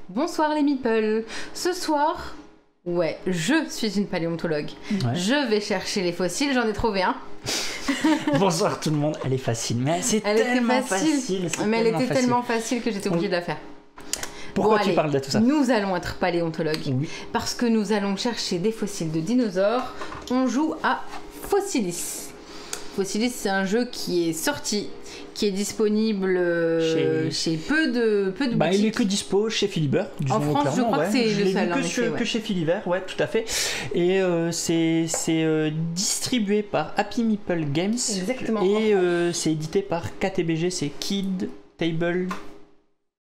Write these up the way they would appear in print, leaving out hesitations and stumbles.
Bonsoir les meeples. Ce soir, je suis une paléontologue. Ouais. Je vais chercher les fossiles, j'en ai trouvé un. Bonsoir tout le monde, elle est facile, mais c'est tellement facile. Mais elle était tellement facile que j'étais obligée de la faire. Pourquoi tu parles de tout ça? Nous allons être paléontologues, parce que nous allons chercher des fossiles de dinosaures. On joue à Fossilis. Fossilis, c'est un jeu qui est sorti, qui est disponible chez peu de boutiques. Il est que dispo chez Philibert. En France, je crois que c'est le seul. Que chez Philibert, ouais, tout à fait. Et c'est distribué par Happy Meeple Games. Exactement. Et c'est édité par KTBG, c'est Kid Table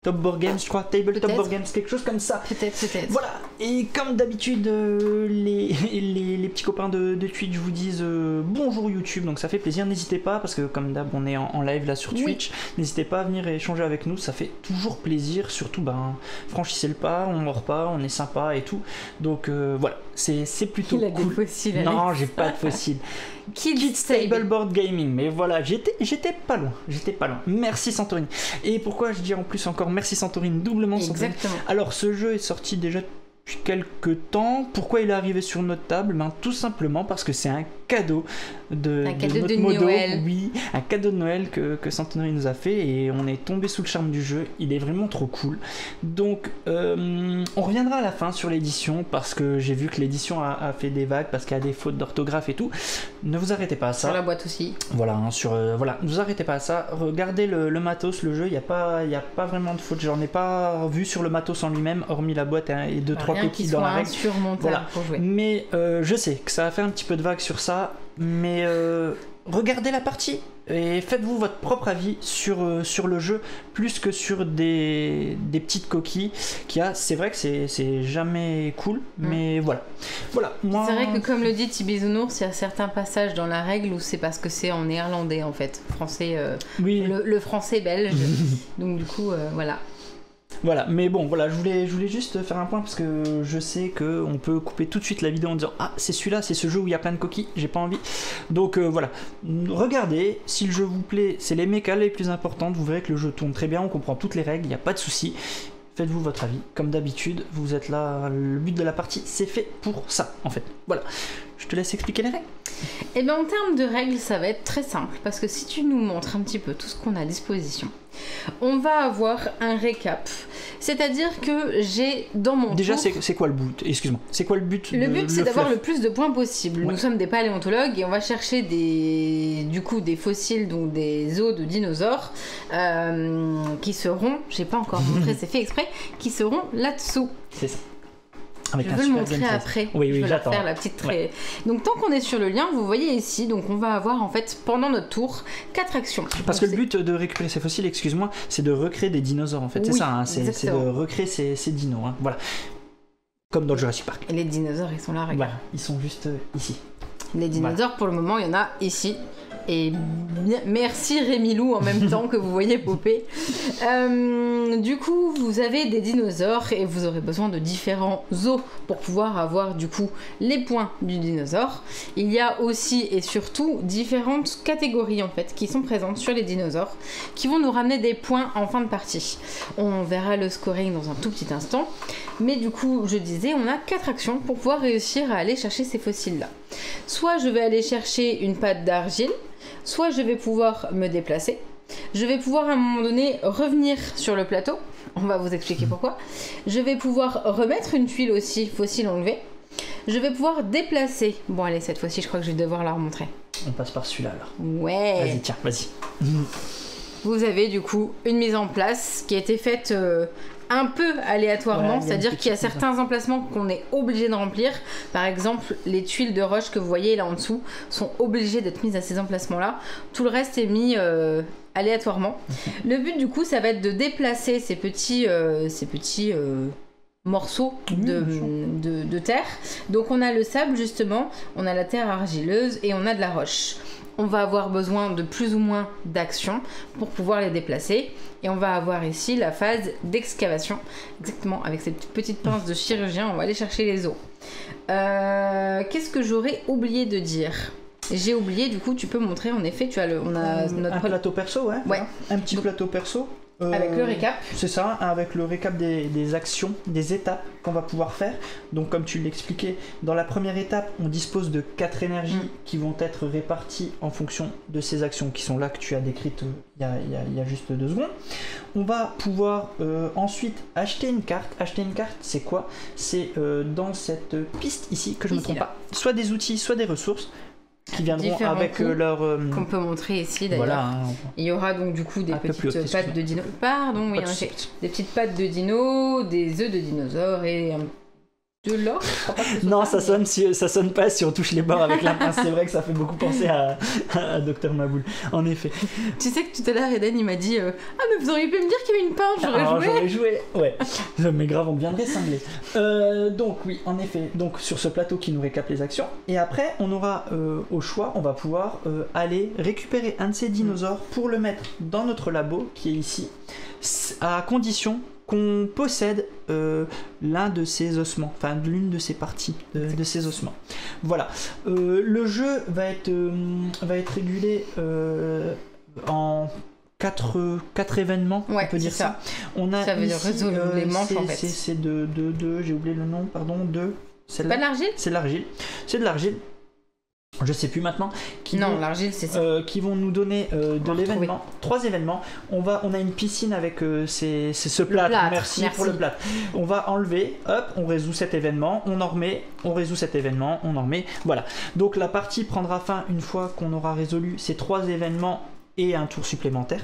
Top Board Games, je crois, Tabletop Board Games, quelque chose comme ça. Peut-être. Voilà, et comme d'habitude, les petits copains de Twitch vous disent bonjour YouTube, donc ça fait plaisir, n'hésitez pas, parce que comme d'hab, on est en live là sur Twitch, n'hésitez pas à venir échanger avec nous, ça fait toujours plaisir, surtout, franchissez le pas, on mord pas, on est sympa et tout, donc voilà, c'est plutôt cool. Il a des fossiles, non, j'ai pas de fossiles. Kids Tableboard Gaming, mais voilà, j'étais pas loin. Merci Santorini. Et pourquoi je dis en plus encore merci Santorini, doublement Santorini. Exactement. Alors ce jeu est sorti déjà depuis quelques temps. Pourquoi il est arrivé sur notre table? Tout simplement parce que c'est un cadeau de notre modo. Noël. Oui, un cadeau de Noël que Santorini nous a fait et on est tombé sous le charme du jeu. Il est vraiment trop cool. Donc on reviendra à la fin sur l'édition parce que j'ai vu que l'édition a fait des vagues parce qu'il y a des fautes d'orthographe et tout. Ne vous arrêtez pas à ça. Sur la boîte aussi. Voilà, ne vous arrêtez pas à ça. Regardez le matos, le jeu, il n'y a pas vraiment de fautes. J'en ai pas vu sur le matos en lui-même, hormis la boîte et 2-3 coquilles dans la règle. Voilà. Pour jouer. Mais je sais que ça a fait un petit peu de vague sur ça, mais regardez la partie et faites-vous votre propre avis sur le jeu plus que sur des petites coquilles qu'il y a. C'est vrai que c'est jamais cool, mais voilà. Moi... C'est vrai que comme le dit Tibizounours, il y a certains passages dans la règle où c'est parce que c'est en néerlandais en fait, français, le français belge, donc du coup voilà. Voilà, mais bon, voilà, je voulais juste faire un point parce que je sais qu'on peut couper tout de suite la vidéo en disant ah, c'est celui-là, c'est ce jeu où il y a plein de coquilles, j'ai pas envie. Donc voilà, regardez, si le jeu vous plaît, c'est les mécas les plus importantes, vous verrez que le jeu tourne très bien, on comprend toutes les règles, il n'y a pas de souci. Faites-vous votre avis, comme d'habitude, vous êtes là, le but de la partie, c'est fait pour ça, en fait. Voilà, je te laisse expliquer les règles. Eh bien, en termes de règles, ça va être très simple, parce que si tu nous montres un petit peu tout ce qu'on a à disposition, on va avoir un récap. C'est-à-dire que j'ai dans mon Déjà, tour... c'est quoi le but? Excuse-moi. C'est quoi le but? Le but, c'est d'avoir le plus de points possible. Ouais. Nous sommes des paléontologues et on va chercher des fossiles, donc des os de dinosaures, qui seront, j'ai pas encore montré, c'est fait exprès, qui seront là-dessous. C'est ça. Avec je veux le montrer après. Oui, j'attends. Faire la petite ouais. Donc tant qu'on est sur le lien, vous voyez ici, donc on va avoir en fait pendant notre tour 4 actions. Parce que le but de récupérer ces fossiles, excuse-moi, c'est de recréer des dinosaures en fait. Oui, c'est ça, hein, c'est de recréer ces dinos. Hein. Voilà. Comme dans le Jurassic Park. Et les dinosaures, ils sont là, regarde. Voilà, ils sont juste ici. Les dinosaures, pour le moment, il y en a ici. Et merci Rémi Lou en même temps que vous voyez popper. Du coup, vous avez des dinosaures et vous aurez besoin de différents os pour pouvoir avoir du coup les points du dinosaure. Il y a aussi et surtout différentes catégories en fait qui sont présentes sur les dinosaures qui vont nous ramener des points en fin de partie. On verra le scoring dans un tout petit instant. Mais du coup, je disais, on a 4 actions pour pouvoir réussir à aller chercher ces fossiles-là. Soit je vais aller chercher une pâte d'argile, soit je vais pouvoir me déplacer. Je vais pouvoir à un moment donné revenir sur le plateau. On va vous expliquer pourquoi. Je vais pouvoir remettre une tuile aussi, fossile enlevée. Je vais pouvoir déplacer. Bon allez, cette fois-ci, je crois que je vais devoir la remontrer. On passe par celui-là alors. Ouais. Vas-y, tiens, vas-y. Vous avez du coup une mise en place qui a été faite un peu aléatoirement, c'est-à-dire qu'il y a certains emplacements qu'on est obligé de remplir. Par exemple, les tuiles de roche que vous voyez là en dessous sont obligées d'être mises à ces emplacements-là. Tout le reste est mis aléatoirement. Le but du coup, ça va être de déplacer ces petits morceaux de terre. Donc on a le sable justement, on a la terre argileuse et on a de la roche. On va avoir besoin de plus ou moins d'action pour pouvoir les déplacer. Et on va avoir ici la phase d'excavation. Exactement, avec cette petite pince de chirurgien, on va aller chercher les os. Qu'est-ce que j'aurais oublié de dire ? J'ai oublié, du coup, tu peux montrer, en effet, on a notre... Un plateau perso, ouais. Un petit plateau perso. Avec le récap. C'est ça, avec le récap des actions, des étapes qu'on va pouvoir faire. Donc comme tu l'expliquais, dans la première étape, on dispose de 4 énergies qui vont être réparties en fonction de ces actions qui sont là, que tu as décrites il y a juste 2 secondes. On va pouvoir ensuite acheter une carte. Acheter une carte, c'est quoi? C'est dans cette piste ici, que je ne me trompe pas, soit des outils, soit des ressources qui viendront différents avec leur... qu'on peut montrer ici d'ailleurs. Voilà, hein. Il y aura donc du coup des petites pattes de dino. Pardon, oui, Pas de en effet. souci. Des petites pattes de dino, des œufs de dinosaures et de l'or. Je crois pas que ce soit Non, ça, ça sonne pas si on touche les bords avec la pince. C'est vrai que ça fait beaucoup penser à Dr Maboul. En effet. Tu sais que tout à l'heure, Eden, il m'a dit ah, mais vous auriez pu me dire qu'il y avait une pince, J'aurais joué. Ouais. Mais grave, on viendrait cingler. Donc, oui, en effet. Donc, sur ce plateau qui nous récap les actions. Et après, on aura au choix, on va pouvoir aller récupérer un de ces dinosaures pour le mettre dans notre labo qui est ici, à condition qu'on possède l'un de ces ossements, enfin l'une de ces parties de ces ossements. Voilà. Le jeu va être régulé en 4 événements, ouais, on peut dire ça. On a ça veut dire résoudre les manches en fait. C'est de j'ai oublié le nom, pardon, C'est pas de l'argile ? C'est de l'argile. C'est de l'argile. Je sais plus maintenant. L'argile, c'est ça. Qui vont nous donner de l'événement. 3 événements. On a une piscine avec ce plâtre. Merci pour le plâtre. On va enlever, hop, on résout cet événement, on en remet, on résout cet événement, on en remet. Voilà. Donc la partie prendra fin une fois qu'on aura résolu ces 3 événements et un tour supplémentaire.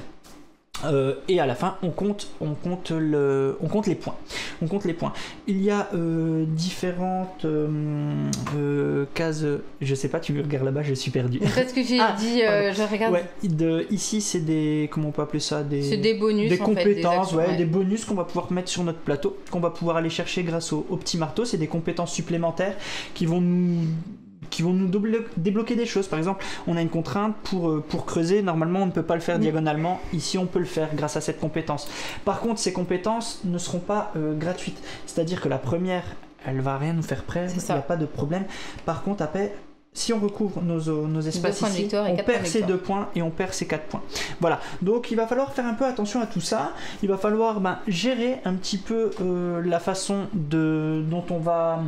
Et à la fin, on compte les points. On compte les points. Il y a différentes cases. Je sais pas, tu me regardes là-bas, je suis perdu. C'est ce que j'ai dit. Je regarde. Ouais, ici, c'est des, comment on peut appeler ça, c'est des bonus. Des compétences, en fait, des bonus qu'on va pouvoir mettre sur notre plateau, qu'on va pouvoir aller chercher grâce au petit marteau. C'est des compétences supplémentaires qui vont nous débloquer des choses. Par exemple, on a une contrainte pour creuser. Normalement, on ne peut pas le faire diagonalement. Ici, on peut le faire grâce à cette compétence. Par contre, ces compétences ne seront pas gratuites. C'est-à-dire que la première, elle va rien nous faire perdre. Il n'y a pas de problème. Par contre, après, si on recouvre nos espaces ici, on perd ces 2 points et on perd ces 4 points. Voilà. Donc, il va falloir faire un peu attention à tout ça. Il va falloir gérer un petit peu la façon dont on va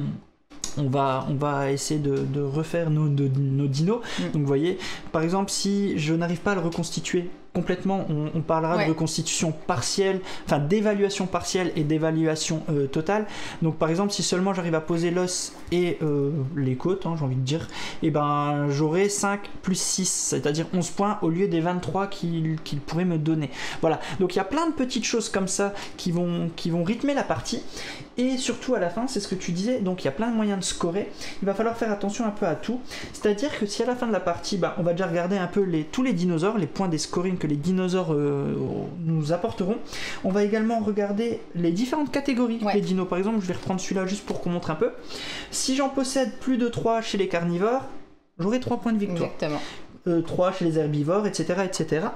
essayer de refaire nos dinos. Donc vous voyez, par exemple, si je n'arrive pas à le reconstituer complètement, on parlera de reconstitution partielle, enfin d'évaluation partielle et d'évaluation totale. Donc par exemple, si seulement j'arrive à poser l'os et les côtes, j'ai envie de dire, et ben j'aurai 5 plus 6, c'est-à-dire 11 points au lieu des 23 qu'il pourrait me donner. Voilà, donc il y a plein de petites choses comme ça qui vont rythmer la partie. Et surtout à la fin, c'est ce que tu disais, donc il y a plein de moyens de scorer. Il va falloir faire attention un peu à tout. C'est-à-dire que si à la fin de la partie, on va déjà regarder un peu tous les dinosaures, les points des scoring que les dinosaures nous apporteront. On va également regarder les différentes catégories des dinos. Par exemple, je vais reprendre celui-là juste pour qu'on montre un peu. Si j'en possède plus de 3 chez les carnivores, j'aurai 3 points de victoire. Exactement. 3 chez les herbivores, etc. etc.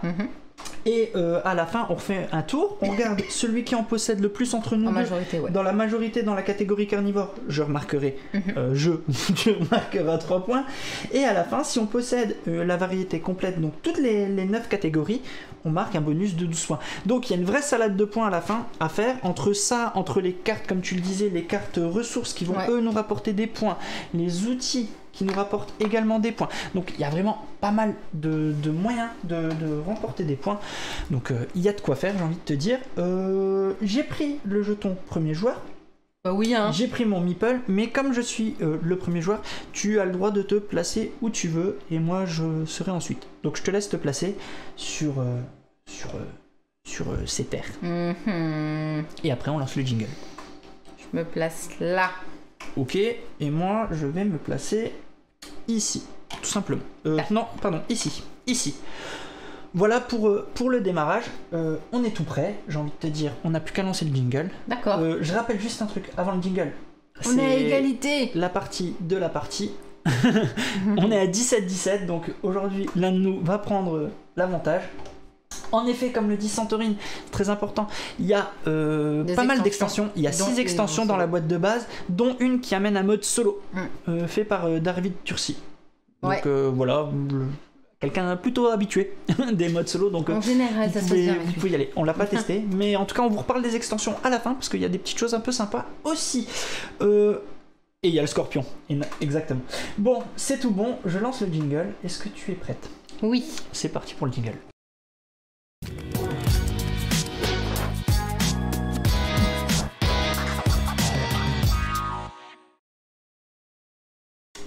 Et à la fin, on refait un tour, on regarde celui qui en possède le plus entre nous deux. Dans la majorité, dans la catégorie carnivore, je remarquerai, je remarquerai 3 points. Et à la fin, si on possède la variété complète, donc toutes les 9 catégories, on marque un bonus de 12 points. Donc il y a une vraie salade de points à la fin à faire entre ça, entre les cartes, comme tu le disais, les cartes ressources qui vont eux nous rapporter des points, les outils qui nous rapportent également des points. Donc il y a vraiment pas mal de moyens de remporter des points. Donc il y a de quoi faire, j'ai envie de te dire. J'ai pris le jeton premier joueur. Oui, J'ai pris mon meeple, mais comme je suis le premier joueur, tu as le droit de te placer où tu veux, et moi je serai ensuite. Donc je te laisse te placer sur ces terres. Et après on lance le jingle. Je me place là. Ok, et moi je vais me placer ici, tout simplement. Non, pardon, ici. Voilà pour le démarrage. On est tout prêt, j'ai envie de te dire. On n'a plus qu'à lancer le jingle. D'accord. Je rappelle juste un truc avant le jingle. On est à égalité. La partie de la partie. On est à 17-17, donc aujourd'hui l'un de nous va prendre l'avantage. En effet, comme le dit Santorine, très important, il y a pas mal d'extensions. Il y a 6 extensions dans la boîte de base, dont une qui amène un mode solo, fait par David Tursi. Donc voilà, quelqu'un plutôt habitué des modes solo, donc En général, ça se passe bien. vous pouvez y aller. On l'a pas testé, mais en tout cas, on vous reparle des extensions à la fin parce qu'il y a des petites choses un peu sympas aussi. Et il y a le scorpion, exactement. Bon, c'est tout bon, je lance le jingle. Est-ce que tu es prête? Oui. C'est parti pour le jingle.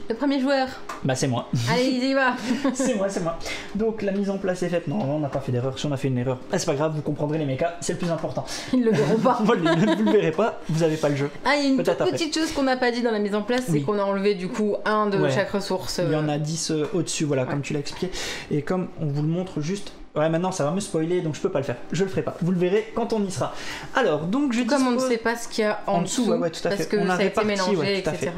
Le premier joueur. Bah c'est moi. Allez, il y va. c'est moi. Donc la mise en place est faite. Non, on n'a pas fait d'erreur. Si on a fait une erreur, c'est pas grave, vous comprendrez les mechas, c'est le plus important. Ils le verront pas. Vous le verrez pas, vous avez pas le jeu. Ah, il y a une toute Peut-être après. petite chose qu'on n'a pas dit dans la mise en place, c'est Oui. qu'on a enlevé du coup un de Ouais. chaque ressource. Il y en a 10 au-dessus, voilà, comme tu l'as expliqué. Et comme on vous le montre juste... Ouais, maintenant ça va me spoiler, donc je peux pas le faire. Je le ferai pas. Vous le verrez quand on y sera. Alors, donc je Comme on ne dispose... sait pas ce qu'il y a en dessous, ouais, tout à parce fait. que On a ça a été réparti, mélangé, ouais, tout à fait. etc.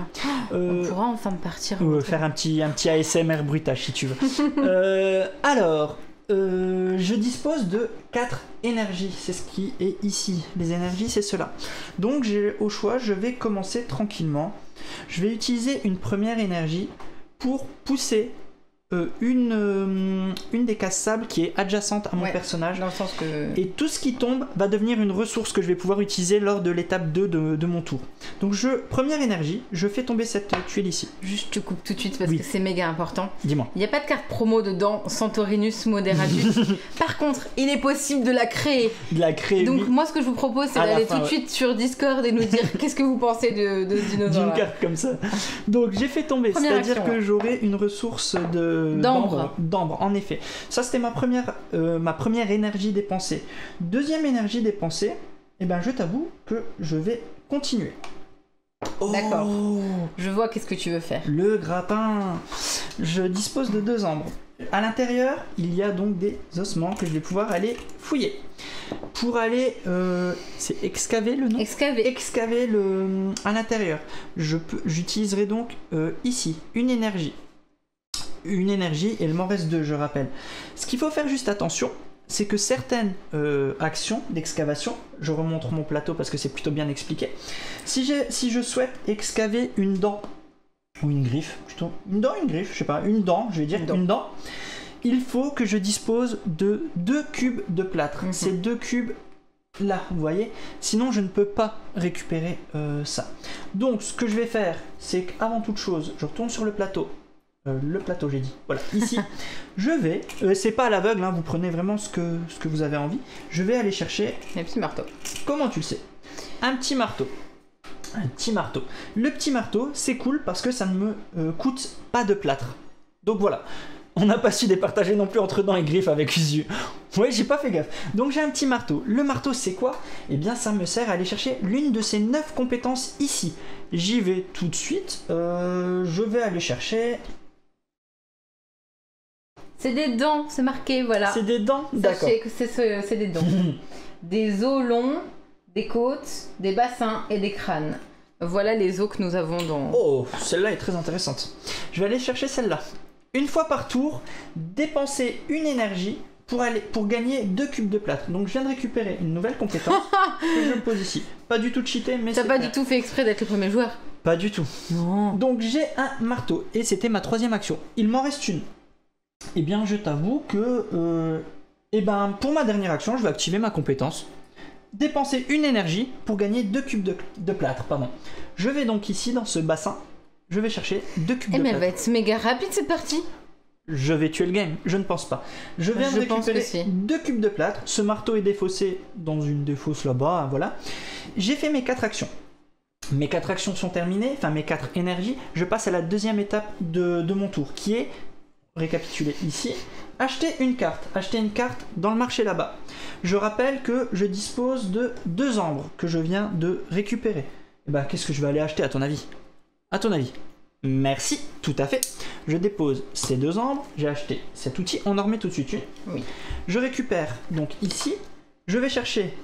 On pourra enfin partir. Faire un petit ASMR bruitage si tu veux. Alors, je dispose de 4 énergies, c'est ce qui est ici. Les énergies, c'est cela. Donc, j'ai au choix, je vais commencer tranquillement. Je vais utiliser une première énergie pour pousser une des cases sable qui est adjacente à mon personnage. Dans le sens que... Et tout ce qui tombe va devenir une ressource que je vais pouvoir utiliser lors de l'étape 2 de mon tour. Donc première énergie, je fais tomber cette tuile ici. Juste, je te coupe tout de suite parce Oui. que c'est méga important. Dis-moi. Il n'y a pas de carte promo dedans, Santorinus Moderatus. Par contre, il est possible de la créer. De la créer. Donc oui. moi, ce que je vous propose, c'est À la d'aller fin, tout de suite sur Discord et nous dire qu'est-ce que vous pensez de ce dinosaure. D'une carte comme ça. Donc j'ai fait tomber, Première c'est-à-dire action, que j'aurai une ressource d'ambre, en effet. Ça c'était ma première énergie dépensée. Deuxième énergie dépensée, eh ben je t'avoue que je vais continuer. D'accord. Je vois qu'est-ce que tu veux faire. Le grappin. Je dispose de 2 ambres. À l'intérieur, il y a donc des ossements que je vais pouvoir aller fouiller. Pour aller, c'est excaver le nom. Excaver à l'intérieur. J'utiliserai donc ici une énergie. Une énergie et il m'en reste 2, je rappelle. Ce qu'il faut faire juste attention, c'est que certaines actions d'excavation, je remonte mon plateau parce que c'est plutôt bien expliqué. Si je souhaite excaver une dent ou une griffe, plutôt une griffe, je sais pas, une dent, je vais dire une dent. Il faut que je dispose de 2 cubes de plâtre. Ces 2 cubes là, vous voyez. Sinon, je ne peux pas récupérer ça. Donc, ce que je vais faire, c'est qu'avant toute chose, je retourne sur le plateau. J'ai dit. Voilà, ici. Je vais, c'est pas à l'aveugle, hein, vous prenez vraiment ce que vous avez envie. Je vais aller chercher... Un petit marteau. Comment tu le sais? Un petit marteau. Un petit marteau. Le petit marteau, c'est cool parce que ça ne me coûte pas de plâtre. Donc voilà. On n'a pas su départager non plus entre dents et griffes avec Usu. Ouais, j'ai pas fait gaffe. Donc j'ai un petit marteau. Le marteau, c'est quoi? Eh bien, ça me sert à aller chercher l'une de ces 9 compétences ici. J'y vais tout de suite. Je vais aller chercher... C'est des dents, c'est marqué, voilà. C'est des dents? D'accord. Sachez que c'est des dents. Des os longs, des côtes, des bassins et des crânes. Voilà les os que nous avons dans... Oh, celle-là est très intéressante. Je vais aller chercher celle-là. Une fois par tour, dépenser une énergie pour gagner 2 cubes de plâtre. Donc je viens de récupérer une nouvelle compétence que je me pose ici. Pas du tout de cheater, mais T'as pas du tout fait exprès d'être le premier joueur? Pas du tout. Non. Donc j'ai un marteau et c'était ma 3e action. Il m'en reste une. Eh bien, je t'avoue que pour ma dernière action, je vais activer ma compétence. Dépenser une énergie pour gagner 2 cubes de plâtre. Pardon. Je vais donc ici, dans ce bassin, je vais chercher 2 cubes de mais plâtre. elle va être méga rapide cette partie. Je vais tuer le game, je ne pense pas. Je viens de récupérer 2 cubes de plâtre. Ce marteau est défaussé dans une défausse là-bas, voilà. J'ai fait mes 4 actions. Mes 4 actions sont terminées, enfin mes 4 énergies. Je passe à la 2e étape de mon tour, qui est... récapituler ici, acheter une carte dans le marché là-bas. Je rappelle que je dispose de 2 ambres que je viens de récupérer. Et bah, qu'est-ce que je vais aller acheter à ton avis? À ton avis? Merci, tout à fait. Je dépose ces 2 ambres, j'ai acheté cet outil, on en remet tout de suite une. Oui. Je récupère donc ici, je vais chercher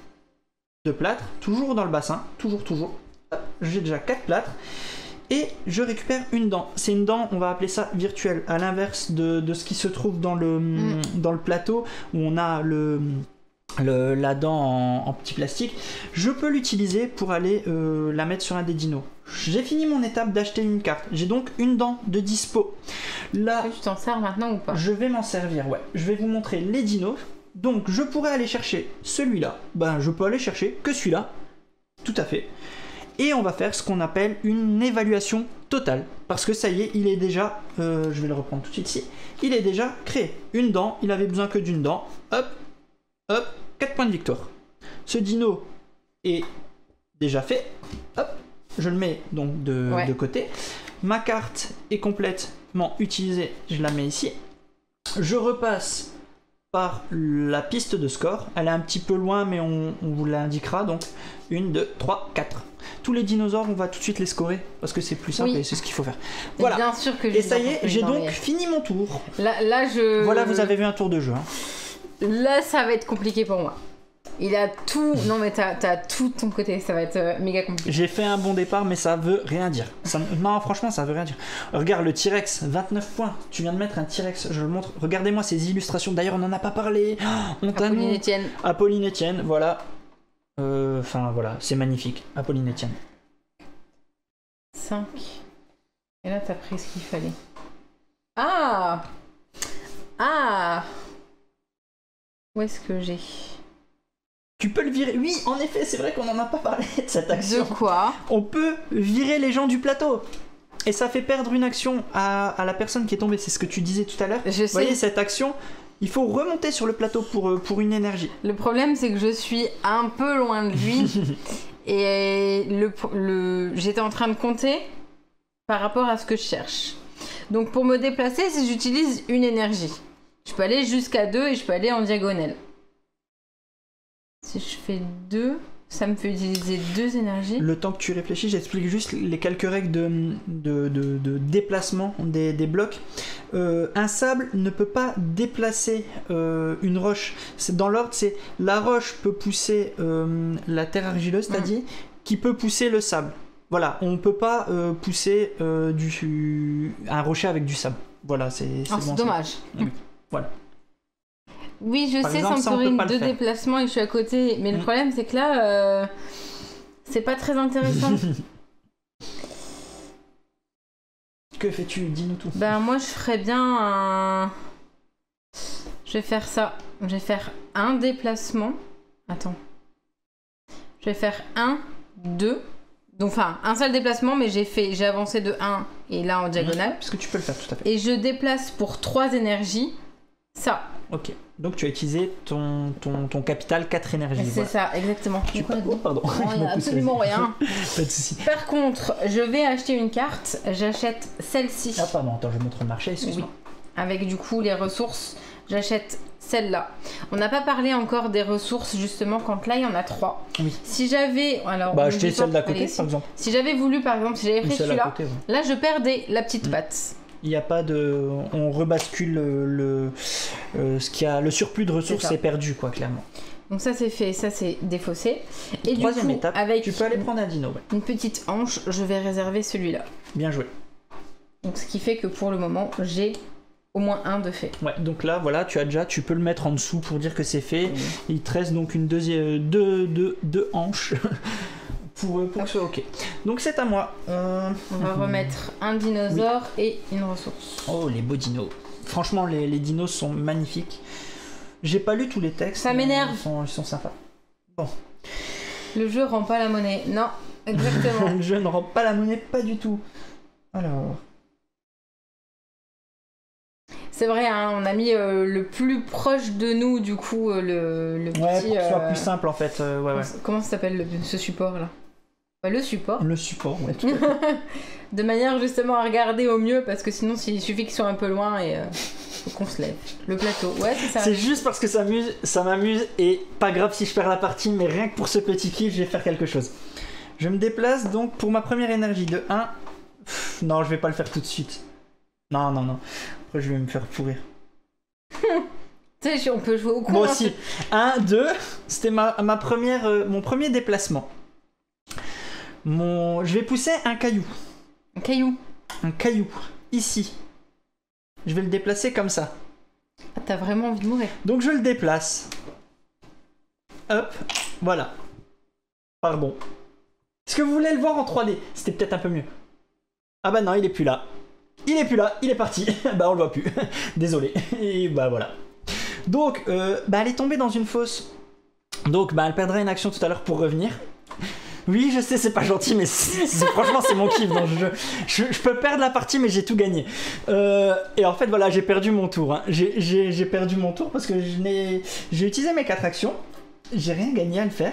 2 plâtres, toujours dans le bassin, toujours. J'ai déjà 4 plâtres. Et je récupère une dent. C'est une dent, on va appeler ça virtuelle, à l'inverse de ce qui se trouve dans le plateau, où on a la dent en petit plastique. Je peux l'utiliser pour aller la mettre sur un des dinos. J'ai fini mon étape d'acheter une carte. J'ai donc une dent de dispo. Là, Est-ce que tu t'en sers maintenant ou pas? je vais m'en servir, ouais. Je vais vous montrer les dinos. Donc, je pourrais aller chercher celui-là. Ben, je peux aller chercher que celui-là. Tout à fait. Et on va faire ce qu'on appelle une évaluation totale. Parce que ça y est, il est déjà... je vais le reprendre tout de suite ici. Il est déjà créé. Une dent, il avait besoin que d'une dent. Hop, hop, 4 points de victoire. Ce dino est déjà fait. Hop, je le mets donc de côté. Ma carte est complètement utilisée, je la mets ici. Je repasse par la piste de score. Elle est un petit peu loin, mais on vous l'indiquera. Donc 1, 2, 3, 4. Tous les dinosaures, on va tout de suite les scorer parce que c'est plus simple et c'est ce qu'il faut faire. Voilà. Bien sûr que et ça y est, j'ai donc fini mon tour. Là, je... Voilà, vous avez vu un tour de jeu. Hein. Là, ça va être compliqué pour moi. Il a tout... Non, mais t'as tout de ton côté. Ça va être méga compliqué. J'ai fait un bon départ, mais ça veut rien dire. Non, franchement, ça veut rien dire. Regarde le T-Rex, 29 points. Tu viens de mettre un T-Rex, je le montre. Regardez-moi ces illustrations. D'ailleurs, on n'en a pas parlé. Apolline Etienne. Apolline Etienne, voilà. Enfin, voilà, c'est magnifique. Apolline Etienne. 5. Et là, t'as pris ce qu'il fallait. Ah! Où est-ce que j'ai? Tu peux le virer. Oui, en effet, c'est vrai qu'on n'en a pas parlé de cette action. De quoi? On peut virer les gens du plateau. Et ça fait perdre une action à la personne qui est tombée. C'est ce que tu disais tout à l'heure. Je sais. Vous voyez, cette action, il faut remonter sur le plateau pour une énergie. Le problème, c'est que je suis un peu loin de lui. Et j'étais en train de compter par rapport à ce que je cherche. Donc pour me déplacer, si j'utilise une énergie, je peux aller jusqu'à 2 et je peux aller en diagonale. Si je fais 2, ça me fait utiliser 2 énergies. Le temps que tu réfléchis, j'explique juste les quelques règles de déplacement des blocs. Un sable ne peut pas déplacer une roche. Dans l'ordre, c'est la roche peut pousser la terre argileuse, t'as dit, qui peut pousser le sable. Voilà, on ne peut pas pousser un rocher avec du sable. Voilà, c'est bon, dommage. Oui, voilà. Oui, je Par sais, exemple, ça me ferait le 2 déplacements et je suis à côté. Mais le problème, c'est que là, c'est pas très intéressant. Que fais-tu? Dis-nous tout. Ben, moi, je ferais bien un... Je vais faire ça. Je vais faire un déplacement. Attends. Je vais faire 1, 2. Donc, enfin, un seul déplacement, mais j'ai avancé de 1 et là en diagonale. Parce que tu peux le faire, tout à fait. Et je déplace pour 3 énergies. Ça. Ok. Donc tu as utilisé ton capital 4 énergies. C'est ça, exactement. Oh, pardon. Non, il n'y a absolument rien. Pas de soucis. Par contre, je vais acheter une carte. J'achète celle-ci. Ah pardon, attends, je montre le marché, excuse-moi. Oui. Avec du coup les ressources, j'achète celle-là. On n'a pas parlé encore des ressources justement quand là il y en a 3. Oui. Si j'avais... Alors, acheter celle d'à côté par exemple. Si j'avais voulu par exemple, si j'avais pris celui-là, là je perdais la petite patte. Il n'y a pas de... On rebascule ce qu'il y a... Le surplus de ressources est perdu, quoi, clairement. Donc ça c'est fait, ça c'est défaussé. Et troisième du coup, étape, avec tu peux aller prendre un dino. Ouais. Une petite hanche, je vais réserver celui-là. Bien joué. Donc ce qui fait que pour le moment, j'ai au moins un de fait. Ouais, donc là, voilà, tu peux le mettre en dessous pour dire que c'est fait. Il te reste donc une deux hanches. Pour ce ok. Donc c'est à moi. On va remettre un dinosaure et une ressource. Oh, les beaux dinos. Franchement, les dinos sont magnifiques. J'ai pas lu tous les textes. Ça m'énerve. Ils sont sympas. Bon. Le jeu rend pas la monnaie. Non, exactement. Le jeu ne rend pas la monnaie, pas du tout. Alors... C'est vrai, hein, on a mis le plus proche de nous, du coup, le petit... Ouais, pour que ce soit plus simple, en fait. Ouais. Comment ça s'appelle ce support-là? Le support. Le support, ouais, tout à fait. De manière justement à regarder au mieux, parce que sinon, il suffit qu'ils soient un peu loin et faut qu'on se lève. Le plateau, ouais, c'est ça. C'est juste parce que ça m'amuse, et pas grave si je perds la partie, mais rien que pour ce petit kiff, je vais faire quelque chose. Je me déplace donc pour ma première énergie de 1. Non, je vais pas le faire tout de suite. Non. Après, je vais me faire pourrir. Tu sais, on peut jouer au con. Moi aussi. 1, 2, c'était ma première, mon premier déplacement. Je vais pousser un caillou. Un caillou. Ici. Je vais le déplacer comme ça. Ah, t'as vraiment envie de mourir. Donc je le déplace. Hop. Voilà. Pardon. Est-ce que vous voulez le voir en 3D? C'était peut-être un peu mieux. Ah bah non, il est plus là. Il est plus là, il est parti. Bah on le voit plus. Désolé. Et bah voilà. Donc, elle est tombée dans une fosse. Donc, elle perdra une action tout à l'heure pour revenir. Oui, je sais, c'est pas gentil, mais franchement, c'est mon kiff dans le jeu. Je peux perdre la partie, mais j'ai tout gagné. Et en fait, voilà, j'ai perdu mon tour. Hein. J'ai perdu mon tour parce que j'ai utilisé mes 4 actions. J'ai rien gagné à le faire.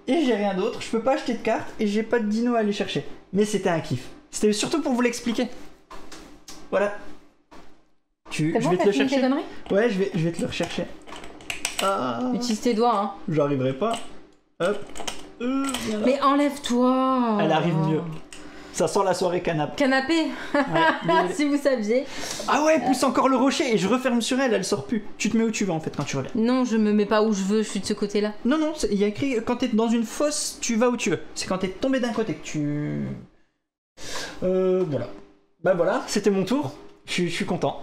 Et j'ai rien d'autre. Je peux pas acheter de cartes et j'ai pas de dino à aller chercher. Mais c'était un kiff. C'était surtout pour vous l'expliquer. Voilà. Je vais te le chercher. Ouais, je vais te le rechercher. Ah. Utilise tes doigts, hein. J'arriverai pas. Hop. Voilà. Mais enlève-toi. Elle arrive mieux. Ça sent la soirée canapé. Canapé. Ouais, si vous saviez. Ah ouais, pousse encore le rocher et je referme sur elle, elle sort plus. Tu te mets où tu veux en fait quand tu reviens. Non, je me mets pas où je veux, je suis de ce côté-là. Non, il y a écrit quand t'es dans une fosse, tu vas où tu veux. C'est quand t'es tombé d'un côté que tu... voilà. Bah voilà, c'était mon tour. Je suis content.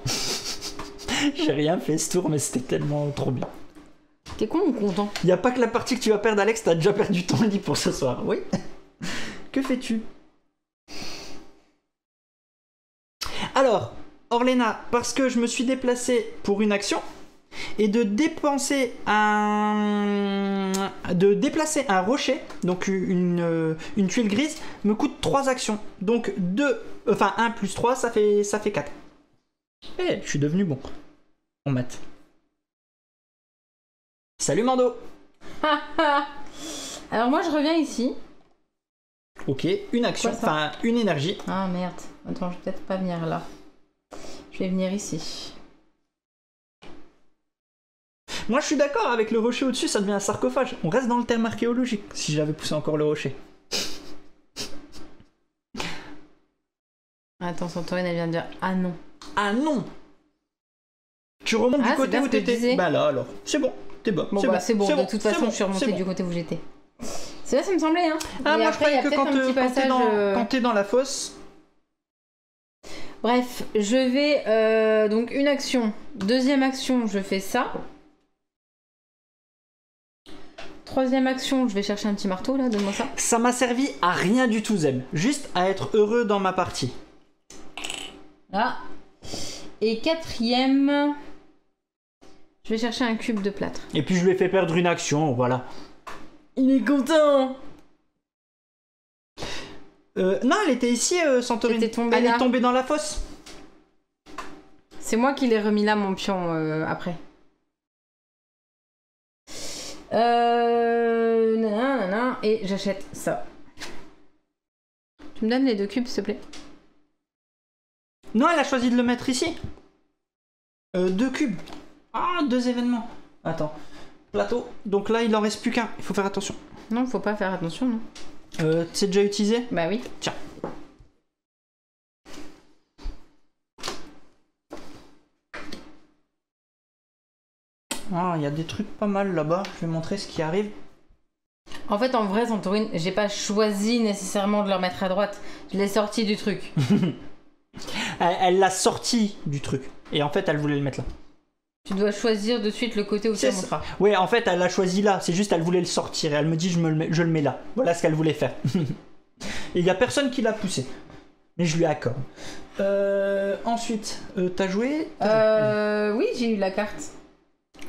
J'ai rien fait ce tour, mais c'était tellement trop bien. T'es con ou content? Y a pas que la partie que tu vas perdre, Alex, t'as déjà perdu ton lit pour ce soir. Oui. Que fais-tu? Alors, Orlena, parce que je me suis déplacé pour une action, et de déplacer un rocher, donc une tuile grise, me coûte 3 actions. Donc 1 plus 3, ça fait 4. Eh, je suis devenu bon en maths. Salut Mando. Alors moi je reviens ici. Ok, une action, enfin une énergie. Ah merde, attends, je vais peut-être pas venir là. Je vais venir ici. Moi je suis d'accord, avec le rocher au-dessus ça devient un sarcophage. On reste dans le thème archéologique, si j'avais poussé encore le rocher. Attends, Santorine elle vient de dire ah non. Ah non. Tu remontes du côté où t'étais. Bah là alors, c'est bon, t'es bon. Bon bah c'est bon, de toute façon je suis remontée du côté où j'étais. C'est vrai, ça me semblait hein. Ah, moi je croyais que quand t'es dans la fosse... Bref, je vais... donc une action. Deuxième action, je fais ça. Troisième action, je vais chercher un petit marteau là, donne-moi ça. Ça m'a servi à rien du tout, Zeb. Juste à être heureux dans ma partie. Là. Et quatrième... Je vais chercher un cube de plâtre. Et puis je lui ai fait perdre une action, voilà. Il est content. Non, elle était ici, Santorine. Elle est tombée dans la fosse. C'est moi qui l'ai remis là, mon pion, après. Et j'achète ça. Tu me donnes les 2 cubes, s'il te plaît? Non, elle a choisi de le mettre ici. 2 cubes. Ah, 2 événements. Attends. Plateau. Donc là, il en reste plus qu'un. Il faut faire attention. Non, faut pas faire attention, non. C'est déjà utilisé? Bah oui. Tiens. Ah, il y a des trucs pas mal là-bas. Je vais montrer ce qui arrive. En fait, en vrai, Santorine, j'ai pas choisi nécessairement de le remettre à droite. Je l'ai sorti du truc. Elle l'a sorti du truc. Et en fait, elle voulait le mettre là. Tu dois choisir de suite le côté où tu monteras. Ouais, en fait, elle l'a choisi là. C'est juste, elle voulait le sortir. Et elle me dit, je le mets là. Voilà ce qu'elle voulait faire. Et il y a personne qui l'a poussé. Mais je lui accorde. Ensuite, t'as joué? Oui, j'ai eu la carte.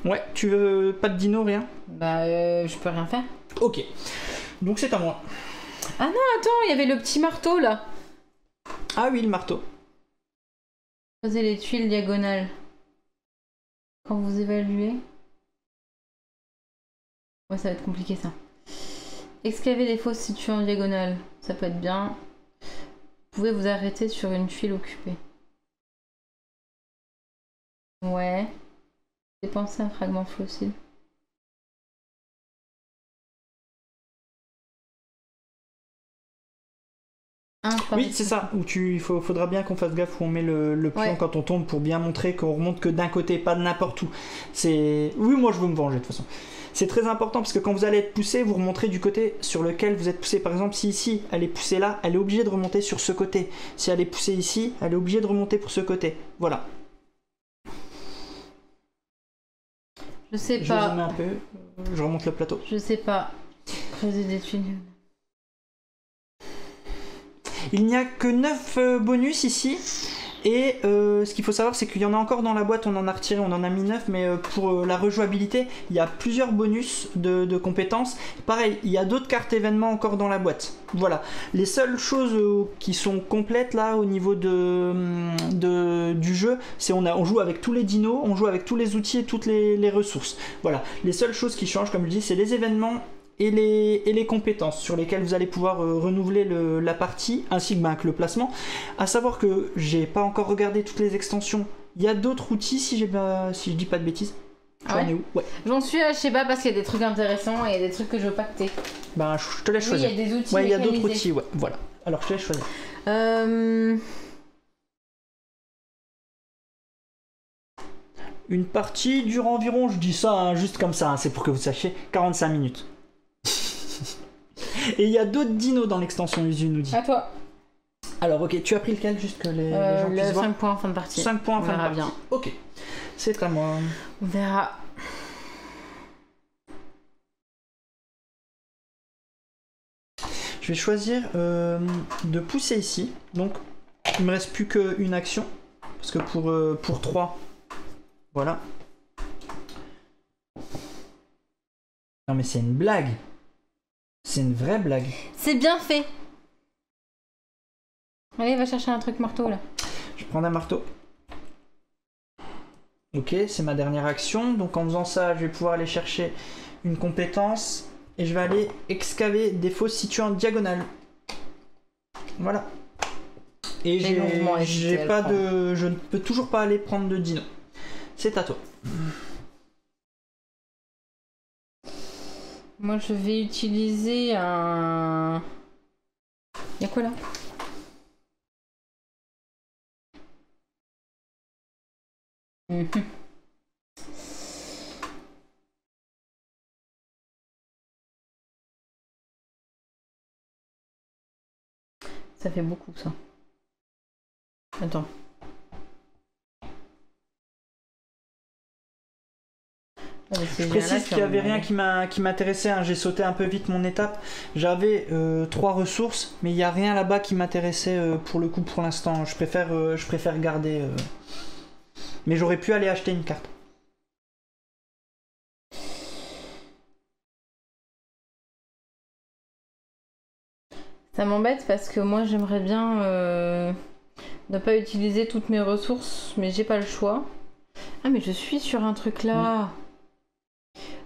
Ouais, tu veux pas de dino, rien? Bah, je peux rien faire. Ok. Donc c'est à moi. Ah non, attends, il y avait le petit marteau là. Ah oui, le marteau. Posez les tuiles diagonales. Quand vous évaluez... Ouais, ça va être compliqué ça. Excaver des fosses situées en diagonale. Ça peut être bien. Vous pouvez vous arrêter sur une tuile occupée. Ouais. Dépenser un fragment fossile. Oui, c'est ça. Où faudra bien qu'on fasse gaffe où on met le pion quand on tombe pour bien montrer qu'on remonte que d'un côté, pas de n'importe où. Oui, moi je veux me venger de toute façon. C'est très important parce que quand vous allez être poussé, vous remonterez du côté sur lequel vous êtes poussé. Par exemple, si ici elle est poussée là, elle est obligée de remonter sur ce côté. Si elle est poussée ici, elle est obligée de remonter pour ce côté. Voilà. Je sais pas. Je zoome un peu. Je remonte le plateau. Je sais pas. Creuser des tuiles. Il n'y a que 9 bonus ici. Et ce qu'il faut savoir, c'est qu'il y en a encore dans la boîte, on en a retiré, on en a mis 9, mais pour la rejouabilité, il y a plusieurs bonus de compétences. Pareil, il y a d'autres cartes événements encore dans la boîte. Voilà. Les seules choses qui sont complètes là au niveau du jeu, c'est on joue avec tous les dinos, on joue avec tous les outils et toutes les ressources. Voilà. Les seules choses qui changent, comme je dis, c'est les événements et les compétences sur lesquelles vous allez pouvoir renouveler la partie, ainsi que le placement. À savoir que j'ai pas encore regardé toutes les extensions. Il y a d'autres outils si je dis pas de bêtises. Ah ouais. Où ouais. J'en suis à je sais pas parce qu'il y a des trucs intéressants et il y a des trucs que je veux pacter. Ben je te laisse Oui, choisir. il y a des outils. Ouais, il y a d'autres outils, ouais. Voilà. Alors je te laisse choisir. Une partie dure environ, je dis ça hein, juste comme ça, hein, c'est pour que vous sachiez, 45 minutes. Et il y a d'autres dinos dans l'extension Usu nous dit. À toi. Alors ok, tu as pris lequel juste que les gens puissent voir. 5 points en fin de partie. 5 points en fin de partie. Bien. Ok, c'est à moi. On verra. Je vais choisir de pousser ici. Donc il me reste plus qu'une action. Parce que pour 3, voilà. Non mais c'est une blague. C'est une vraie blague. C'est bien fait. Allez, va chercher un truc marteau là. Je prends un marteau. Ok, c'est ma dernière action. Donc en faisant ça, je vais pouvoir aller chercher une compétence. Et je vais aller excaver des fosses situées en diagonale. Voilà. Et je ne peux toujours pas aller prendre de dino. C'est à toi. Moi je vais utiliser un... Y'a quoi là? Ça fait beaucoup ça. Attends. Je précise qu'il n'y avait rien qui m'intéressait, hein. J'ai sauté un peu vite mon étape. J'avais 3 ressources, mais il n'y a rien là-bas qui m'intéressait pour le coup pour l'instant. Je préfère garder. Mais j'aurais pu aller acheter une carte. Ça m'embête parce que moi j'aimerais bien ne pas utiliser toutes mes ressources, mais j'ai pas le choix. Ah mais je suis sur un truc là.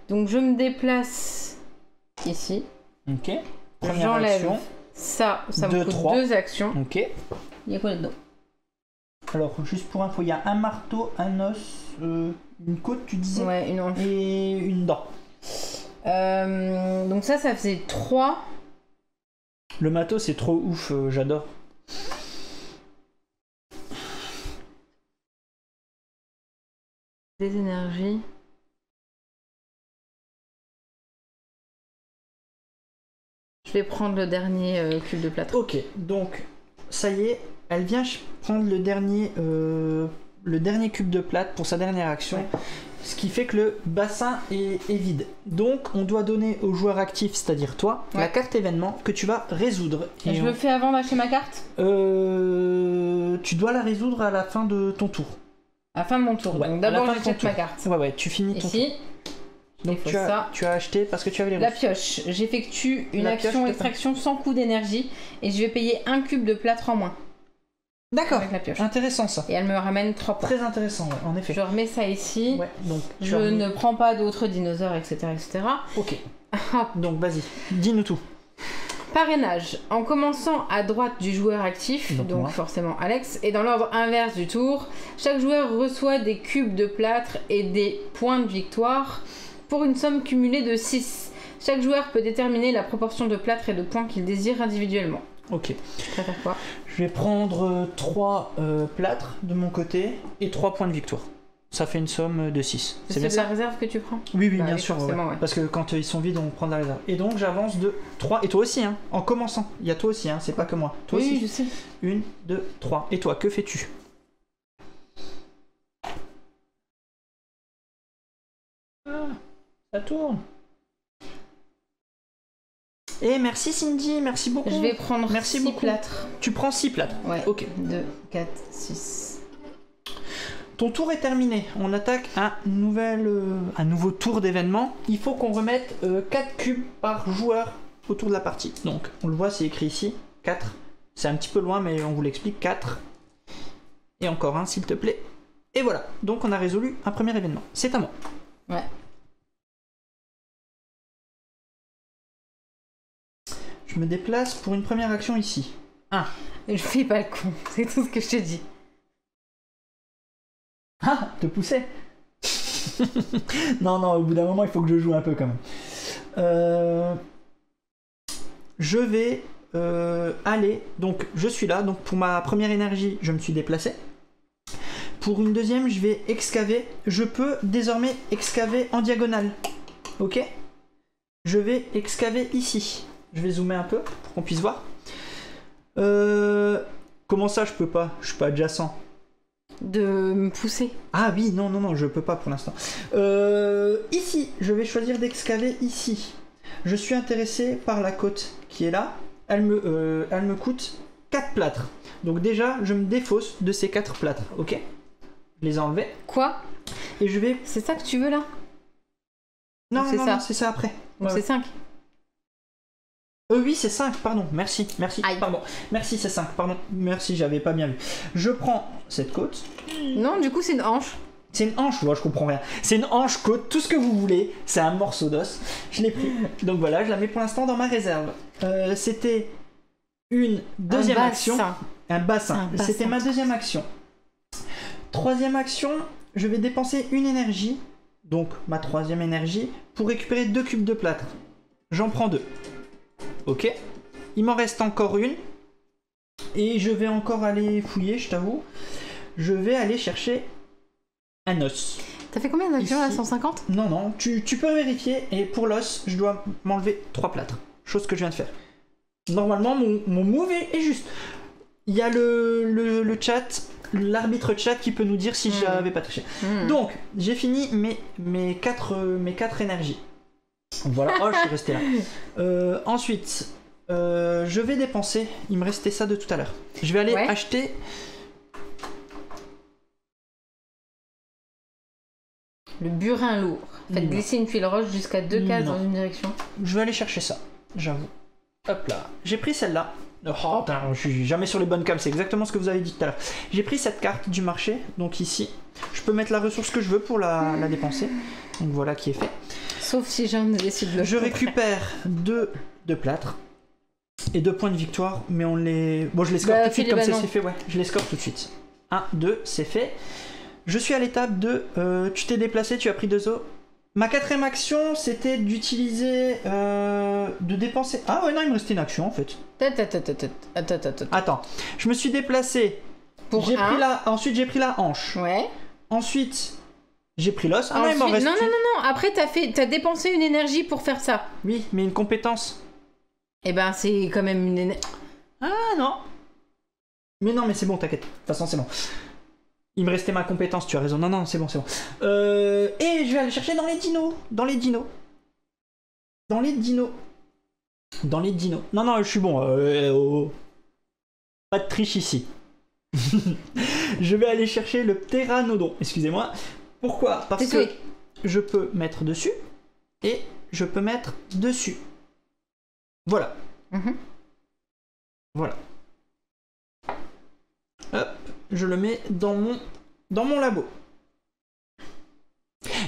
Donc je me déplace ici. Ok. J'enlève ça me coûte 2 actions. Ok. Il y a quoi là-dedans? Alors juste pour info, il y a un marteau, un os, une côte tu disais. Ouais, une hanche. Et une dent. Donc ça faisait 3. Le matos c'est trop ouf, j'adore. Des énergies. Je vais prendre le dernier cube de plâtre. Ok, donc ça y est, elle vient prendre le dernier cube de plâtre pour sa dernière action. Ouais. Ce qui fait que le bassin est vide. Donc on doit donner au joueur actif, c'est-à-dire toi, la carte événement que tu vas résoudre. Et je le fais avant d'acheter ma carte? Tu dois la résoudre à la fin de ton tour. À la fin de mon tour. Ouais, donc d'abord j'achète ma carte. Ouais, tu finis ton tour. Donc tu as acheté parce que tu avais les la pioche. J'effectue une action extraction sans coût d'énergie et je vais payer un cube de plâtre en moins. D'accord. Avec la pioche. Intéressant ça. Et elle me ramène 3 points. Très intéressant, ouais, en effet. Je remets ça ici. Ouais, donc je ne prends pas d'autres dinosaures, etc., etc. Ok. Donc vas-y, dis-nous tout. Parrainage. En commençant à droite du joueur actif, donc forcément Alex, et dans l'ordre inverse du tour, chaque joueur reçoit des cubes de plâtre et des points de victoire pour une somme cumulée de 6. Chaque joueur peut déterminer la proportion de plâtre et de points qu'il désire individuellement. Ok. Tu préfères quoi? Je vais prendre 3 plâtres de mon côté et 3 points de victoire. Ça fait une somme de 6. C'est de la réserve que tu prends? Oui, bien sûr. Ouais. Parce que quand ils sont vides, on prend de la réserve. Et donc j'avance de 3. Et toi aussi, hein, en commençant. Il y a toi aussi, hein, c'est pas que moi. Toi aussi. Je sais. 1, 2, 3. Et toi, que fais-tu? Ça tourne. Et merci Cindy, merci beaucoup. Je vais prendre Merci 6 beaucoup. plâtres. Tu prends 6 plâtres. Ouais. Ok. 2, 4, 6. Ton tour est terminé. On attaque un nouveau tour d'événement. Il faut qu'on remette 4 cubes par joueur autour de la partie. Donc, on le voit, c'est écrit ici. 4. C'est un petit peu loin, mais on vous l'explique. 4. Et encore un, s'il te plaît. Et voilà. Donc, on a résolu un premier événement. C'est à moi. Ouais. Je me déplace pour une première action ici. 1. Je fais pas le con, c'est tout ce que je te dis. Ah, te poussais. Non, au bout d'un moment, il faut que je joue un peu quand même. Je vais aller, donc je suis là, donc pour ma première énergie, je me suis déplacé. Pour une deuxième, je vais excaver. Je peux désormais excaver en diagonale. Ok ? Je vais excaver ici. Je vais zoomer un peu pour qu'on puisse voir. Comment ça, je peux pas ? Je suis pas adjacent. De me pousser. Ah oui, non, je peux pas pour l'instant. Ici, je vais choisir d'excaver ici. Je suis intéressé par la côte qui est là. Elle me coûte 4 plâtres. Donc déjà, je me défausse de ces 4 plâtres, ok ? Je les ai enlevés. Quoi ? Et je vais... C'est ça que tu veux là ? Non, c'est ça. non, c'est ça après. Donc Ouais. c'est 5. Oui, c'est 5, pardon. Merci. Aïe. Pardon. Merci, c'est 5, pardon. Merci, j'avais pas bien vu. Je prends cette côte. Non, du coup c'est une hanche. C'est une hanche, ouais, je comprends rien. C'est une hanche, côte, tout ce que vous voulez. C'est un morceau d'os. Je l'ai pris. Donc voilà, je la mets pour l'instant dans ma réserve. C'était une deuxième action. Un bassin. C'était ma deuxième action. Troisième action, je vais dépenser une énergie. Donc ma troisième énergie pour récupérer 2 cubes de plâtre. J'en prends 2. Ok. Il m'en reste encore une. Et je vais encore aller fouiller, je t'avoue. Je vais aller chercher un os. T'as fait combien d'actions là ? Ici. 150 ? Non, tu peux vérifier. Et pour l'os, je dois m'enlever 3 plâtres. Chose que je viens de faire. Normalement, mon move est juste. Il y a le chat, l'arbitre chat qui peut nous dire si j'avais pas touché. Donc, j'ai fini mes 4 énergies. Voilà, oh, je suis resté là. Ensuite, je vais dépenser. Il me restait ça de tout à l'heure. Je vais aller acheter. Le burin lourd. Faites glisser une file roche jusqu'à 2 cases dans une direction. Je vais aller chercher ça, j'avoue. Hop là. J'ai pris celle-là. Oh, putain, je suis jamais sur les bonnes câbles, c'est exactement ce que vous avez dit tout à l'heure. J'ai pris cette carte du marché, donc ici. Je peux mettre la ressource que je veux pour la dépenser. Donc voilà qui est fait. Sauf si j'en décide de le Je récupère 2 plâtres et 2 points de victoire, mais on les... Bon, je les score tout de suite comme ça c'est fait, ouais. Je les score tout de suite. 1, 2, c'est fait. Je suis à l'étape de... tu t'es déplacé, tu as pris 2 os. Ma 4ème action, c'était d'utiliser... de dépenser... Ah ouais, non, il me restait une action, en fait. Attends, je me suis déplacé. Ensuite, j'ai pris la hanche. Ouais. Ensuite, j'ai pris l'os. Ah non, il m'en reste... Non. Après, t'as dépensé une énergie pour faire ça. Oui, mais une compétence. Eh ben, c'est quand même une énergie... Ah non. Mais non, mais c'est bon, t'inquiète. De toute façon, c'est bon. Il me restait ma compétence, tu as raison. Non, c'est bon. Et je vais aller chercher dans les dinos. Non, je suis bon. Pas de triche ici. Je vais aller chercher le pteranodon. Excusez-moi. Pourquoi ? Parce que je peux mettre dessus et je peux mettre dessus. Voilà. Voilà. Hop, je le mets dans mon labo.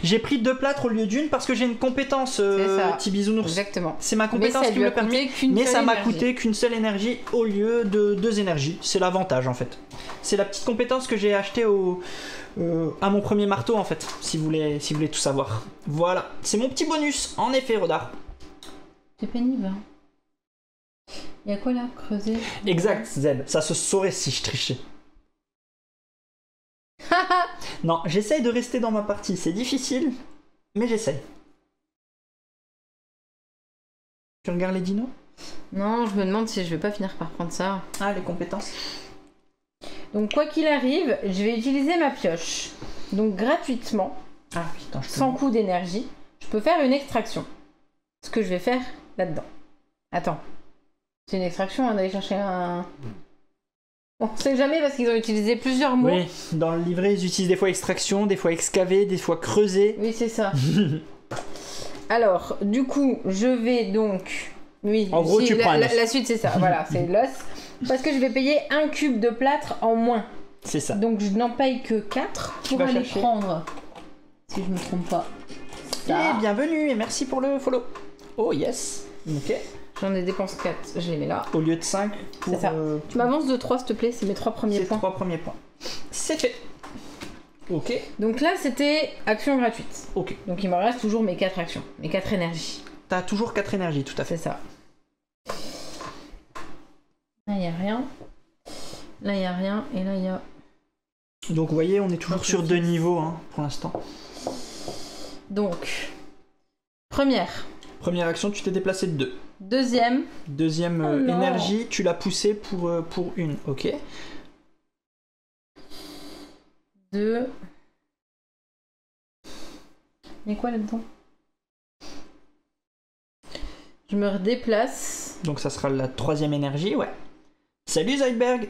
J'ai pris 2 plâtres au lieu d'une parce que j'ai une compétence petit bisounours. Exactement. C'est ma compétence qui me permet. Mais ça m'a coûté qu'une seule énergie au lieu de 2 énergies. C'est l'avantage en fait. C'est la petite compétence que j'ai achetée à mon premier marteau en fait. Si vous voulez tout savoir. Voilà. C'est mon petit bonus. En effet, Rodard. C'est pénible. Hein. Il y a quoi là ? Creuser ? Exact, Zeb. Ça se saurait si je trichais. Non, j'essaye de rester dans ma partie. C'est difficile, mais j'essaye. Tu regardes les dinos ? Non, je me demande si je vais pas finir par prendre ça. Ah, les compétences. Donc quoi qu'il arrive, je vais utiliser ma pioche. Donc gratuitement, sans coût d'énergie, je peux faire une extraction. Ce que je vais faire là-dedans. Attends. C'est une extraction, hein, d'aller chercher un... On sait jamais parce qu'ils ont utilisé plusieurs mots. Oui, dans le livret, ils utilisent des fois extraction, des fois excaver, des fois creuser. Oui, c'est ça. Alors, du coup, je vais donc... Oui, en gros, tu prends un os. La suite, c'est ça. Voilà, c'est l'os. Parce que je vais payer un cube de plâtre en moins. C'est ça. Donc, je n'en paye que 4 pour aller prendre, si je me trompe pas. Ça. Et bienvenue, et merci pour le follow. Oh, yes. Ok. J'en ai dépensé 4, je les mets là. Au lieu de 5 pour... C'est ça. Tu m'avances de 3, s'il te plaît, c'est mes 3 premiers points. C'est 3 premiers points. C'est fait. Ok. Donc là, c'était action gratuite. Ok. Donc il me reste toujours mes 4 actions, mes 4 énergies. T'as toujours 4 énergies, tout à fait. C'est ça. Là, il n'y a rien. Là, il n'y a rien. Et là, il y a... Donc vous voyez, on est toujours sur 2 niveaux hein, pour l'instant. Donc, première. Première action, tu t'es déplacé de 2. Deuxième. Deuxième énergie, tu l'as poussée pour 1. Ok. 2. Il y a quoi là-dedans? Je me redéplace. Donc ça sera la 3e énergie, ouais. Salut Zoidberg.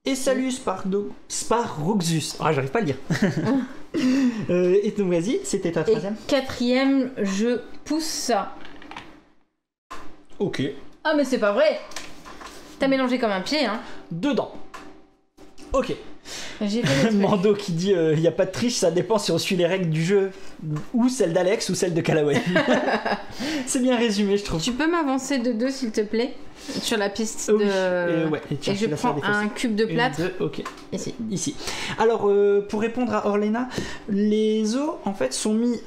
Et salut Sparoxus. Ah, j'arrive pas à le dire. Et donc vas-y, c'était ta 3e. Et 4e, je pousse ça. Ok. Ah mais c'est pas vrai. T'as mélangé comme un pied, hein. Dedans. Ok. J'ai fait Mando qui dit il n'y a pas de triche, ça dépend si on suit les règles du jeu, ou celle d'Alex ou celle de Callaway. C'est bien résumé, je trouve. Tu peux m'avancer de 2 s'il te plaît, sur la piste oui. de... Ouais, et je prends un cube de plâtre. 1, 2, ok. Ici. Alors, pour répondre à Orlena, les os en fait sont mis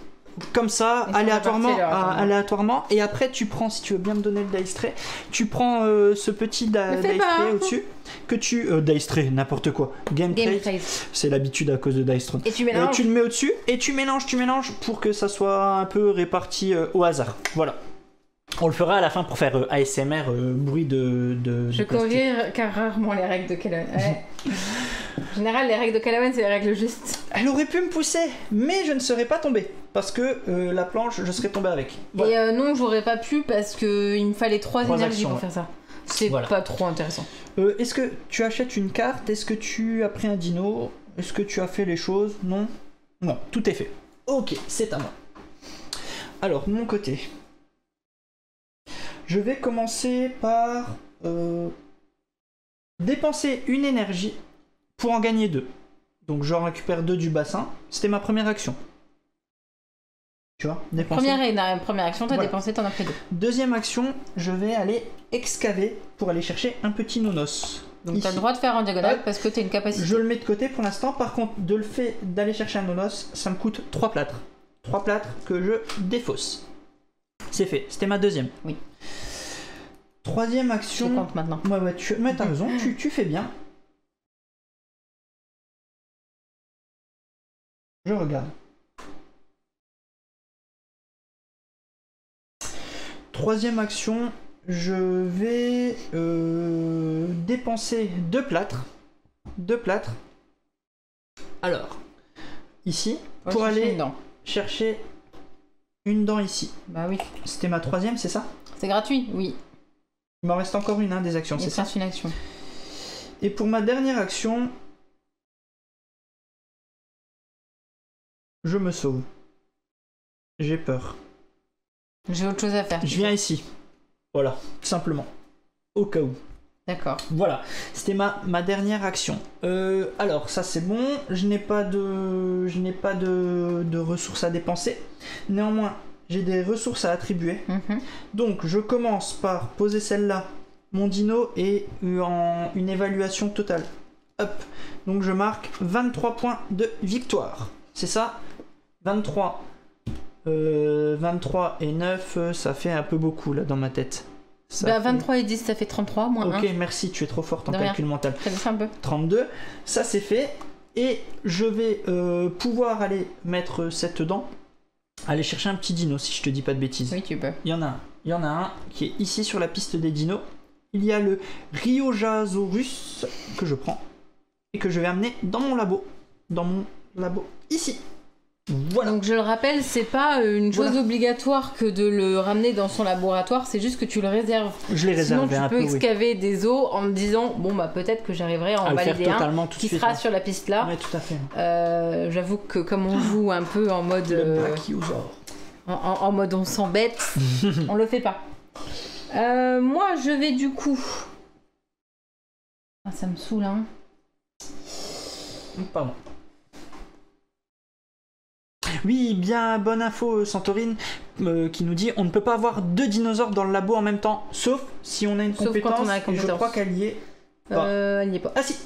comme ça, aléatoirement, et après tu prends, si tu veux bien me donner le dice tray, tu prends ce petit dice tray au-dessus, que tu... dice tray, n'importe quoi, game tray, c'est l'habitude à cause de Dice Throne. Et tu mélanges. Tu le mets au-dessus, et tu mélanges pour que ça soit un peu réparti au hasard, voilà. On le fera à la fin pour faire ASMR, bruit de Je corrige car rarement les règles de Callaway. Ouais. En général, les règles de Callaway, c'est les règles justes. Elle aurait pu me pousser, mais je ne serais pas tombé. Parce que la planche, je serais tombé avec. Voilà. Et non, j'aurais pas pu parce qu'il me fallait 3 énergies actions, pour faire ça. C'est pas trop intéressant. Est-ce que tu achètes une carte? Est-ce que tu as pris un dino? Est-ce que tu as fait les choses? Non? Non, tout est fait. Ok, c'est à moi. Alors, de mon côté, je vais commencer par dépenser une énergie pour en gagner 2. Donc j'en récupère 2 du bassin. C'était ma première action. Tu vois, dépenser. Première action, t'as dépensé, t'en as pris 2. Deuxième action, je vais aller excaver pour aller chercher un petit nonos. Donc t'as le droit de faire en diagonale parce que t'as une capacité. Je le mets de côté pour l'instant. Par contre, de le fait d'aller chercher un nonos, ça me coûte 3 plâtres. 3 plâtres que je défausse. C'est fait. C'était ma deuxième. Oui. Troisième action. Je compte maintenant. Ouais, mais t'as raison, tu fais bien. Je regarde. Troisième action, je vais dépenser 2 plâtres. 2 plâtres. Alors, ici, pour aller chercher une dent ici. Bah oui. C'était ma troisième, c'est ça? C'est gratuit, oui. Il m'en reste encore une des actions, c'est ça? une action. Et pour ma dernière action, je me sauve. J'ai peur. J'ai autre chose à faire. Je viens ici. Voilà, tout simplement. Au cas où. D'accord. Voilà, c'était ma dernière action. Alors, ça c'est bon. Je n'ai pas de ressources à dépenser. Néanmoins, j'ai des ressources à attribuer. Donc, je commence par poser celle-là. Mon dino est en une évaluation totale. Hop. Donc, je marque 23 points de victoire. C'est ça? 23. 23 et 9, ça fait un peu beaucoup là dans ma tête. Bah, 23 et 10, ça fait 33, moins 1. Ok, merci, tu es trop forte en calcul mental. Ça un peu. 32, ça c'est fait. Et je vais pouvoir aller mettre cette dent, aller chercher un petit dino, si je te dis pas de bêtises. Oui, tu peux. Il y en a un qui est ici sur la piste des dinos. Il y a le Ryojasaurus que je prends et que je vais amener dans mon labo. Dans mon labo, ici. Voilà. Donc je le rappelle, c'est pas une chose obligatoire que de le ramener dans son laboratoire, c'est juste que tu le réserves. Je l'ai réservé Sinon, un peu. tu peux excaver des os en me disant bon bah peut-être que j'arriverai à en valider un qui sera sur la piste là. Ouais, tout à fait. J'avoue que comme on joue un peu en mode en mode on s'embête, on le fait pas. Moi je vais du coup. Ah, ça me saoule hein. Pardon. Oui, bien bonne info Santorine qui nous dit on ne peut pas avoir 2 dinosaures dans le labo en même temps, sauf si on a une compétence. Et je crois qu'elle y est. Elle n'y est pas. Ah si.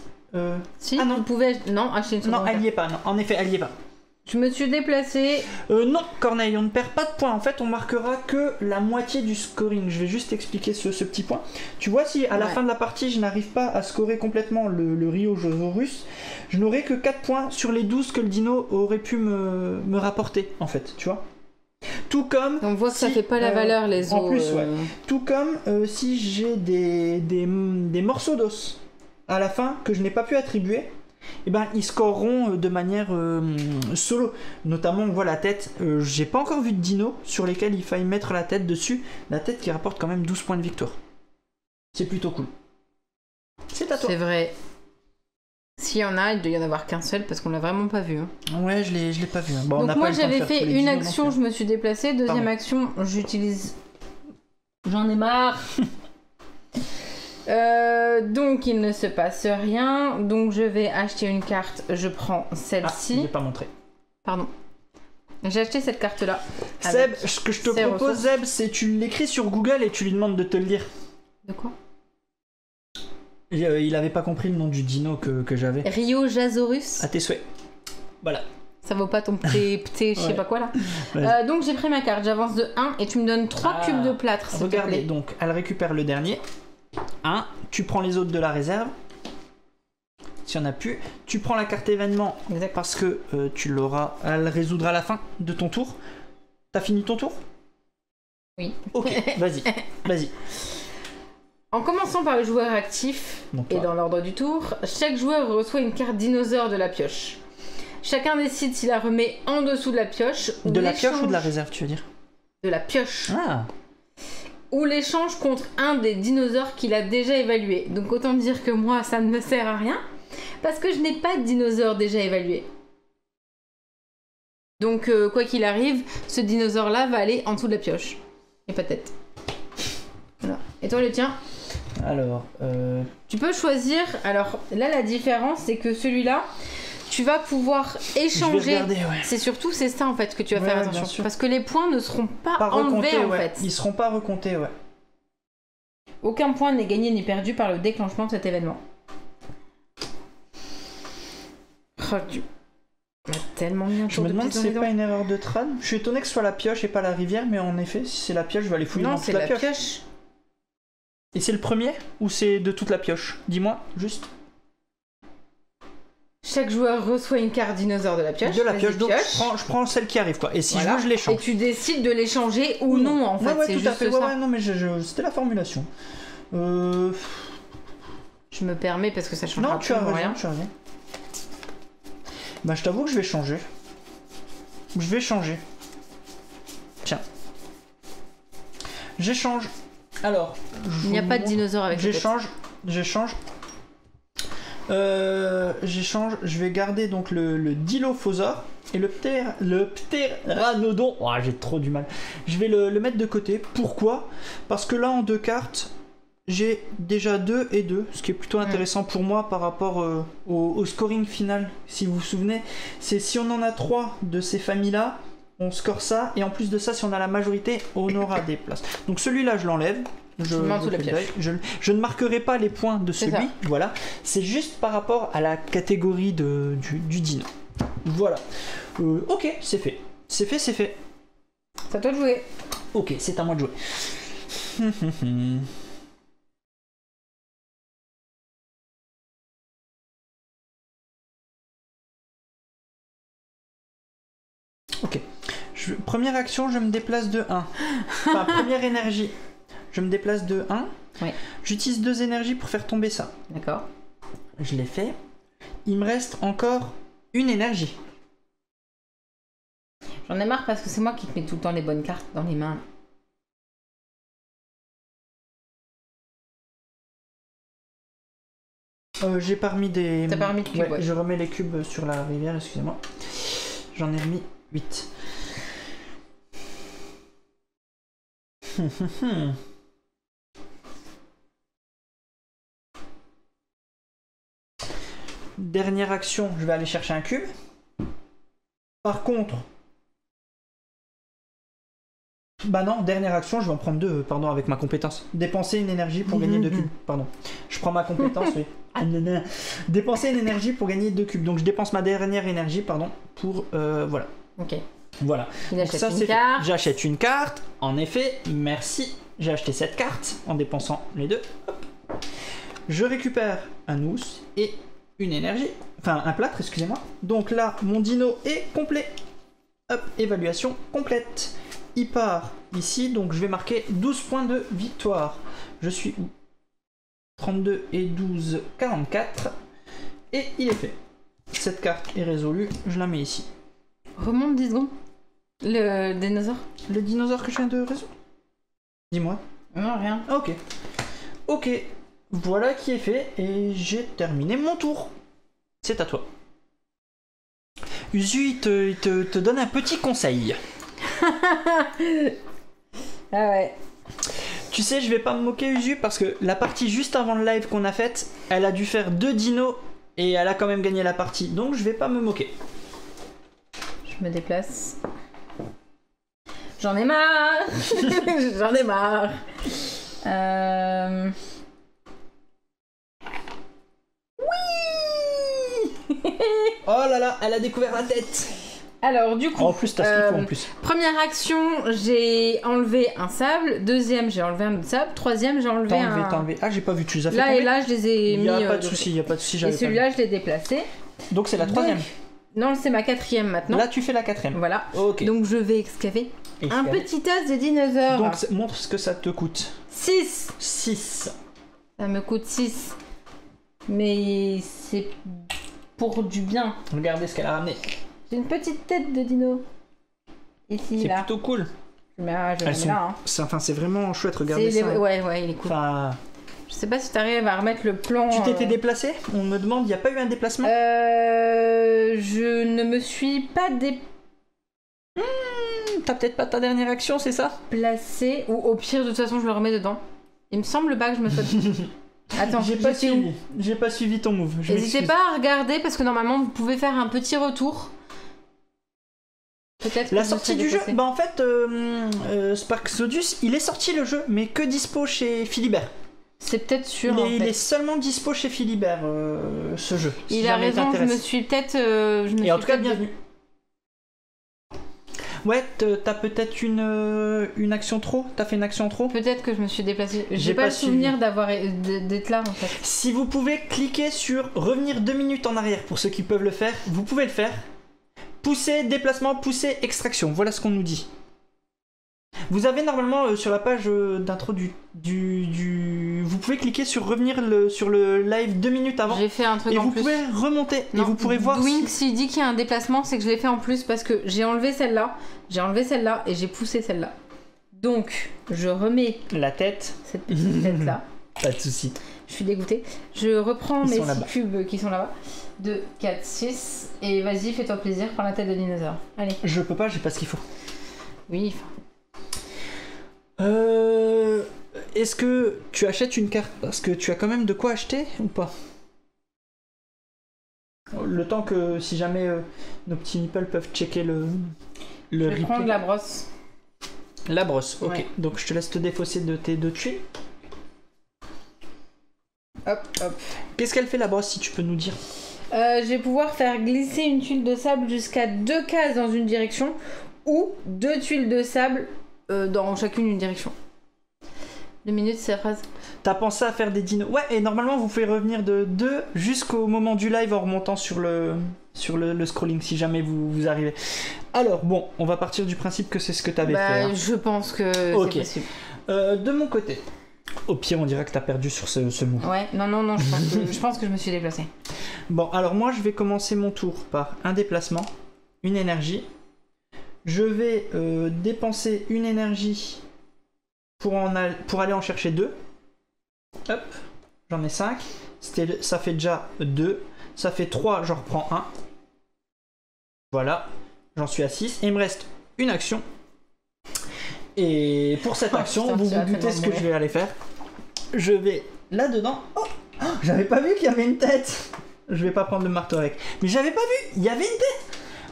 Si. Ah non. Vous pouvez acheter une seconde. Non, elle n'y est pas. Non. En effet, elle n'y est pas. Je me suis déplacée. Non, Corneille, on ne perd pas de points. En fait, on marquera que la moitié du scoring. Je vais juste expliquer ce petit point. Tu vois, si à la fin de la partie, je n'arrive pas à scorer complètement le Rhyosaurus, je n'aurai que 4 points sur les 12 que le dino aurait pu me rapporter, en fait, tu vois. Tout comme... On voit que ça fait pas la valeur, les os. En plus, ouais. Tout comme si j'ai des morceaux d'os à la fin que je n'ai pas pu attribuer, eh ben, ils scoreront de manière solo. Notamment, on voit la tête. J'ai pas encore vu de dino sur lesquels il faille mettre la tête dessus. La tête qui rapporte quand même 12 points de victoire. C'est plutôt cool. C'est à toi. C'est vrai. S'il y en a, il doit y en avoir qu'un seul parce qu'on l'a vraiment pas vu. Hein. Ouais, je l'ai pas vu. Hein. Bon, donc moi j'avais fait une action, je me suis déplacée. Deuxième action, j'utilise... J'en ai marre. Donc il ne se passe rien. Donc je vais acheter une carte. Je prends celle-ci. Je l'ai pas montré. Pardon. J'ai acheté cette carte-là. Seb, ce que je te propose, Seb, c'est tu l'écris sur Google et tu lui demandes de te le lire. De quoi ? Il avait pas compris le nom du dino que j'avais. Rhyosaurus. À tes souhaits. Voilà. Ça vaut pas ton pté, je sais pas quoi là. Donc j'ai pris ma carte, j'avance de 1 et tu me donnes 3 cubes de plâtre. Regardez, donc elle récupère le dernier. 1, tu prends les autres de la réserve. S'il y en a plus, tu prends la carte événement parce que tu l'auras, elle résoudra à la fin de ton tour. T'as fini ton tour ? Oui. Ok, vas-y. En commençant par le joueur actif et dans l'ordre du tour, chaque joueur reçoit une carte dinosaure de la pioche. Chacun décide s'il la remet en dessous de la pioche ou de la pioche ou de la réserve, tu veux dire ? De la pioche. Ah. Ou l'échange contre un des dinosaures qu'il a déjà évalué. Donc autant dire que moi, ça ne me sert à rien, parce que je n'ai pas de dinosaure déjà évalué. Donc quoi qu'il arrive, ce dinosaure-là va aller en dessous de la pioche. Et peut-être. Voilà. Et toi, le tien ? Alors, tu peux choisir. Alors là, la différence, c'est que celui-là, tu vas pouvoir échanger. Je vais regarder, ouais. C'est ça en fait que tu vas faire attention. Parce que les points ne seront pas enlevés en fait. Ils seront pas recomptés, ouais. Aucun point n'est gagné ni perdu par le déclenchement de cet événement. Oh, tu m'as tellement mis un Je me demande si c'est pas une erreur de trad. Je suis étonné que ce soit la pioche et pas la rivière, mais en effet, si c'est la pioche, je vais aller fouiller dans toute la pioche. Et c'est le premier ou c'est de toute la pioche ? Dis-moi, juste. Chaque joueur reçoit une carte dinosaure de la pioche. De la pioche, donc je prends celle qui arrive, quoi. Et si je veux, je l'échange. Et tu décides de l'échanger ou non, en fait. Ouais, c'est tout juste à fait. ça. Ouais, non, mais c'était la formulation. Je me permets parce que ça change rien. Tu as raison. Bah, je t'avoue que je vais changer. Tiens. J'échange. Alors. Il n'y a pas de dinosaure avec J'échange. J'échange. Je vais garder donc le Dilophosaure et le Pteranodon. Oh, j'ai trop du mal. Je vais le mettre de côté. Pourquoi ? Parce que là, en 2 cartes, j'ai déjà 2 et 2, ce qui est plutôt intéressant pour moi par rapport au scoring final. Si vous vous souvenez, c'est si on en a 3 de ces familles-là, on score ça, et en plus de ça, si on a la majorité, on aura des places. Donc celui-là, je l'enlève. Je ne marquerai pas les points de celui, voilà. C'est juste par rapport à la catégorie du dino. Voilà. Ok, c'est fait. C'est fait. C'est à toi de jouer. Ok, c'est à moi de jouer. Ok. Première action, je me déplace de 1. Enfin, première énergie. Je me déplace de 1. Oui. J'utilise 2 énergies pour faire tomber ça. D'accord. Je l'ai fait. Il me reste encore une énergie. J'en ai marre parce que c'est moi qui te mets tout le temps les bonnes cartes dans les mains. J'ai pas remis des... T'as pas remis de cubes, ouais. Je remets les cubes sur la rivière, excusez-moi. J'en ai remis 8. Dernière action, je vais aller chercher un cube. Par contre... Bah non, dernière action, je vais en prendre 2, pardon, avec ma compétence. Dépenser une énergie pour gagner 2 cubes, pardon. Je prends ma compétence, oui. Dépenser une énergie pour gagner 2 cubes. Donc je dépense ma dernière énergie, pardon, pour... voilà. Ok. Voilà. Il achète ça, une carte. J'achète une carte, en effet, merci. J'ai acheté cette carte en dépensant les 2. Hop. Je récupère un ous et une énergie. Enfin, un plâtre, excusez-moi. Donc là, mon dino est complet. Hop, évaluation complète. Il part ici, donc je vais marquer 12 points de victoire. Je suis où? 32 et 12, 44. Et il est fait. Cette carte est résolue, je la mets ici. Remonte 10 secondes. Le dinosaure. Le dinosaure que je viens de résoudre? Dis-moi. Non, rien. Ok. Ok. Voilà qui est fait et j'ai terminé mon tour. C'est à toi. Usu, il te donne un petit conseil. Ah ouais. Tu sais, je vais pas me moquer Usu parce que la partie juste avant le live qu'on a faite, elle a dû faire 2 dinos et elle a quand même gagné la partie. Donc je vais pas me moquer. Je me déplace. J'en ai marre. J'en ai marre. Oui. Oh là là, elle a découvert la tête. Alors du coup, En plus, t'as ce qu'il faut en plus. première action, j'ai enlevé un sable. Deuxième, j'ai enlevé un autre sable. Troisième, j'ai enlevé T'as enlevé. Ah, j'ai pas vu, tu les as fait Là tomber. et là, je les ai mis. Y a pas de souci, y a pas de souci. Et celui-là, je l'ai déplacé. Donc c'est la troisième. Non, c'est ma quatrième maintenant. Là, tu fais la quatrième. Voilà. Ok. Donc je vais excaver un petit os de dinosaure. Donc montre ce que ça te coûte. 6. 6. Ça me coûte 6. Mais c'est pour du bien. Regardez ce qu'elle a ramené. J'ai une petite tête de dino. Ici, C'est là. plutôt cool. Je mets là, hein. C'est vraiment chouette, regardez ça. Ouais, il est cool. Enfin... Je sais pas si t'arrives à remettre le plan. Tu t'étais déplacé? On me demande, il n'y a pas eu un déplacement? Je ne me suis pas T'as peut-être pas ta dernière action, c'est ça? déplacée. Ou au pire, de toute façon, je le remets dedans. Il me semble pas que je me sois... Attends, J'ai pas suivi. J'ai pas suivi ton move. N'hésitez pas à regarder parce que normalement, vous pouvez faire un petit retour. Peut-être. La sortie du jeu, bah en fait, Spark Zodus, il est sorti le jeu, mais que dispo chez Philibert. C'est peut-être sûr. Il est seulement dispo chez Philibert, ce jeu. Il a raison, je me suis peut-être. Et en tout cas, bienvenue. Ouais, t'as peut-être une action trop? T'as fait une action trop? Peut-être que je me suis déplacée. J'ai pas le souvenir d'être là en fait. Si vous pouvez cliquer sur revenir 2 minutes en arrière pour ceux qui peuvent le faire, vous pouvez le faire. Pousser, déplacement, pousser, extraction. Voilà ce qu'on nous dit. Vous avez normalement sur la page d'intro vous pouvez cliquer sur revenir sur le live 2 minutes avant. J'ai fait un truc et en vous plus. pouvez remonter Non, et vous pourrez voir. Dwinks, s'il dit qu'il y a un déplacement, c'est que je l'ai fait en plus parce que j'ai enlevé celle-là, et j'ai poussé celle-là. Donc, je remets la tête. cette petite tête-là. Pas de soucis. Je suis dégoûtée. Je reprends Ils mes sont 6 là-bas. cubes qui sont là-bas. 2, 4, 6. Et vas-y, fais-toi plaisir, prends la tête de dinosaure. Allez. Je peux pas, j'ai pas ce qu'il faut. Oui. Est-ce que tu achètes une carte parce que tu as quand même de quoi acheter ou pas? Le temps que si jamais nos petits nipples peuvent checker le Je vais replay. prendre la brosse. La brosse, ok. Ouais. Donc je te laisse te défausser de tes 2 tuiles. Hop, hop. Qu'est-ce qu'elle fait la brosse si tu peux nous dire? Je vais pouvoir faire glisser une tuile de sable jusqu'à 2 cases dans une direction ou 2 tuiles de sable dans chacune une direction. 2 minutes, c'est la phrase. T'as pensé à faire des dinos? Ouais, et normalement vous pouvez revenir de 2 jusqu'au moment du live en remontant sur le scrolling si jamais vous arrivez. Alors bon, on va partir du principe que c'est ce que t'avais fait. Hein. Je pense que Ok. c'est possible. De mon côté, au pire on dirait que t'as perdu sur ce move. Ouais, non, je pense que je me suis déplacée. Bon, alors moi je vais commencer mon tour par un déplacement, une énergie. Je vais dépenser une énergie pour aller en chercher 2. Hop, j'en ai 5. Ça fait déjà 2. Ça fait 3, j'en reprends 1. Voilà, j'en suis à 6. Et il me reste une action. Et pour cette action, putain, vous vous doutez ce que je vais aller faire. Je vais là-dedans. Oh, j'avais pas vu qu'il y avait une tête. Je vais pas prendre le marteau avec. Mais j'avais pas vu, il y avait une tête.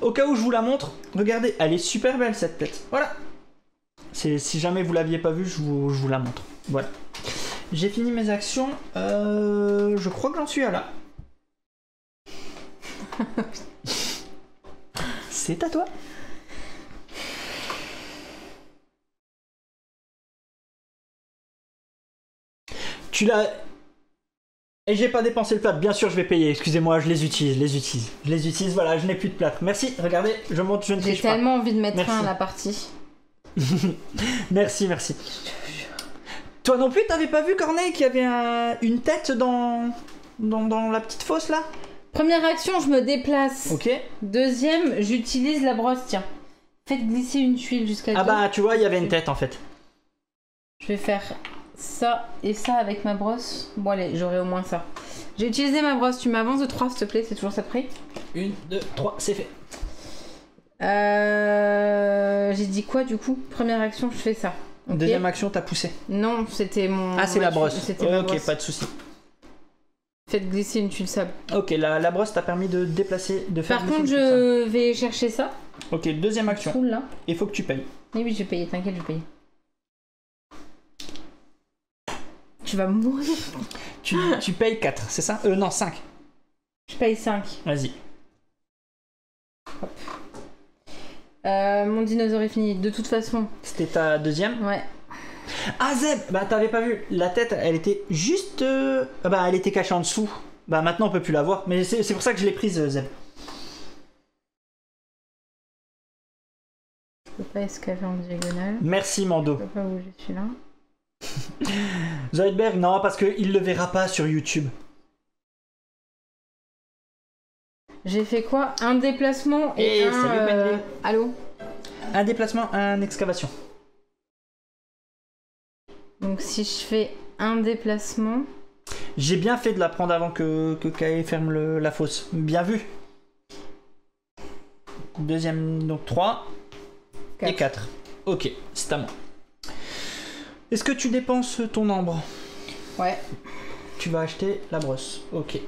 Au cas où je vous la montre, regardez, elle est super belle cette tête. Voilà. Si jamais vous l'aviez pas vue, je vous la montre. Voilà. J'ai fini mes actions. Je crois que j'en suis à là. C'est à toi. Tu l'as... Et j'ai pas dépensé le plâtre, bien sûr je vais payer, excusez-moi, je les utilise, voilà, je n'ai plus de plâtre. Merci, regardez, je monte, je ne triche pas. J'ai tellement envie de mettre Merci. un à la partie. Merci. Toi non plus, t'avais pas vu, Corneille, qu'il y avait une tête dans la petite fosse là? Première action, je me déplace. Ok. Deuxième, j'utilise la brosse, tiens. Faites glisser une tuile jusqu'à Ah bah tu vois, il y avait une tête en fait. Je vais faire ça et ça avec ma brosse. Bon allez, j'aurai au moins ça. J'ai utilisé ma brosse, tu m'avances de 3 s'il te plaît, c'est toujours ça de prix. 1, 2, 3, c'est fait. J'ai dit quoi du coup? Première action, je fais ça. Okay. Deuxième action, t'as poussé. Non, c'était mon... Ah c'est la brosse. Ma ok, brosse. pas de souci. Faites glisser une tuile sable. Ok, la brosse t'a permis de déplacer, de faire... Par contre, je vais chercher ça. Ok, deuxième action. Cool, là. Il faut que tu payes. Oui, je vais payer, t'inquiète, je vais payer. Tu vas mourir. Tu payes 4, c'est ça? Non, 5. Je paye 5. Vas-y. Mon dinosaure est fini. De toute façon. C'était ta deuxième? Ouais. Ah Zeb, bah t'avais pas vu, la tête elle était juste... Bah elle était cachée en dessous. Bah maintenant on peut plus la voir, mais c'est pour ça que je l'ai prise Zeb. Je peux pas escaver en diagonale. Merci Mando. Je peux pas bouger celui-là. Zoidberg, non, parce qu'il le verra pas sur YouTube. J'ai fait quoi? Un déplacement et un... salut Bentley. Allô? Un déplacement, un excavation. Donc si je fais un déplacement... J'ai bien fait de la prendre avant que Kae ferme la fosse. Bien vu. Deuxième, donc 3 et 4. Ok, c'est à moi. Est-ce que tu dépenses ton ambre? Ouais. Tu vas acheter la brosse. Ok.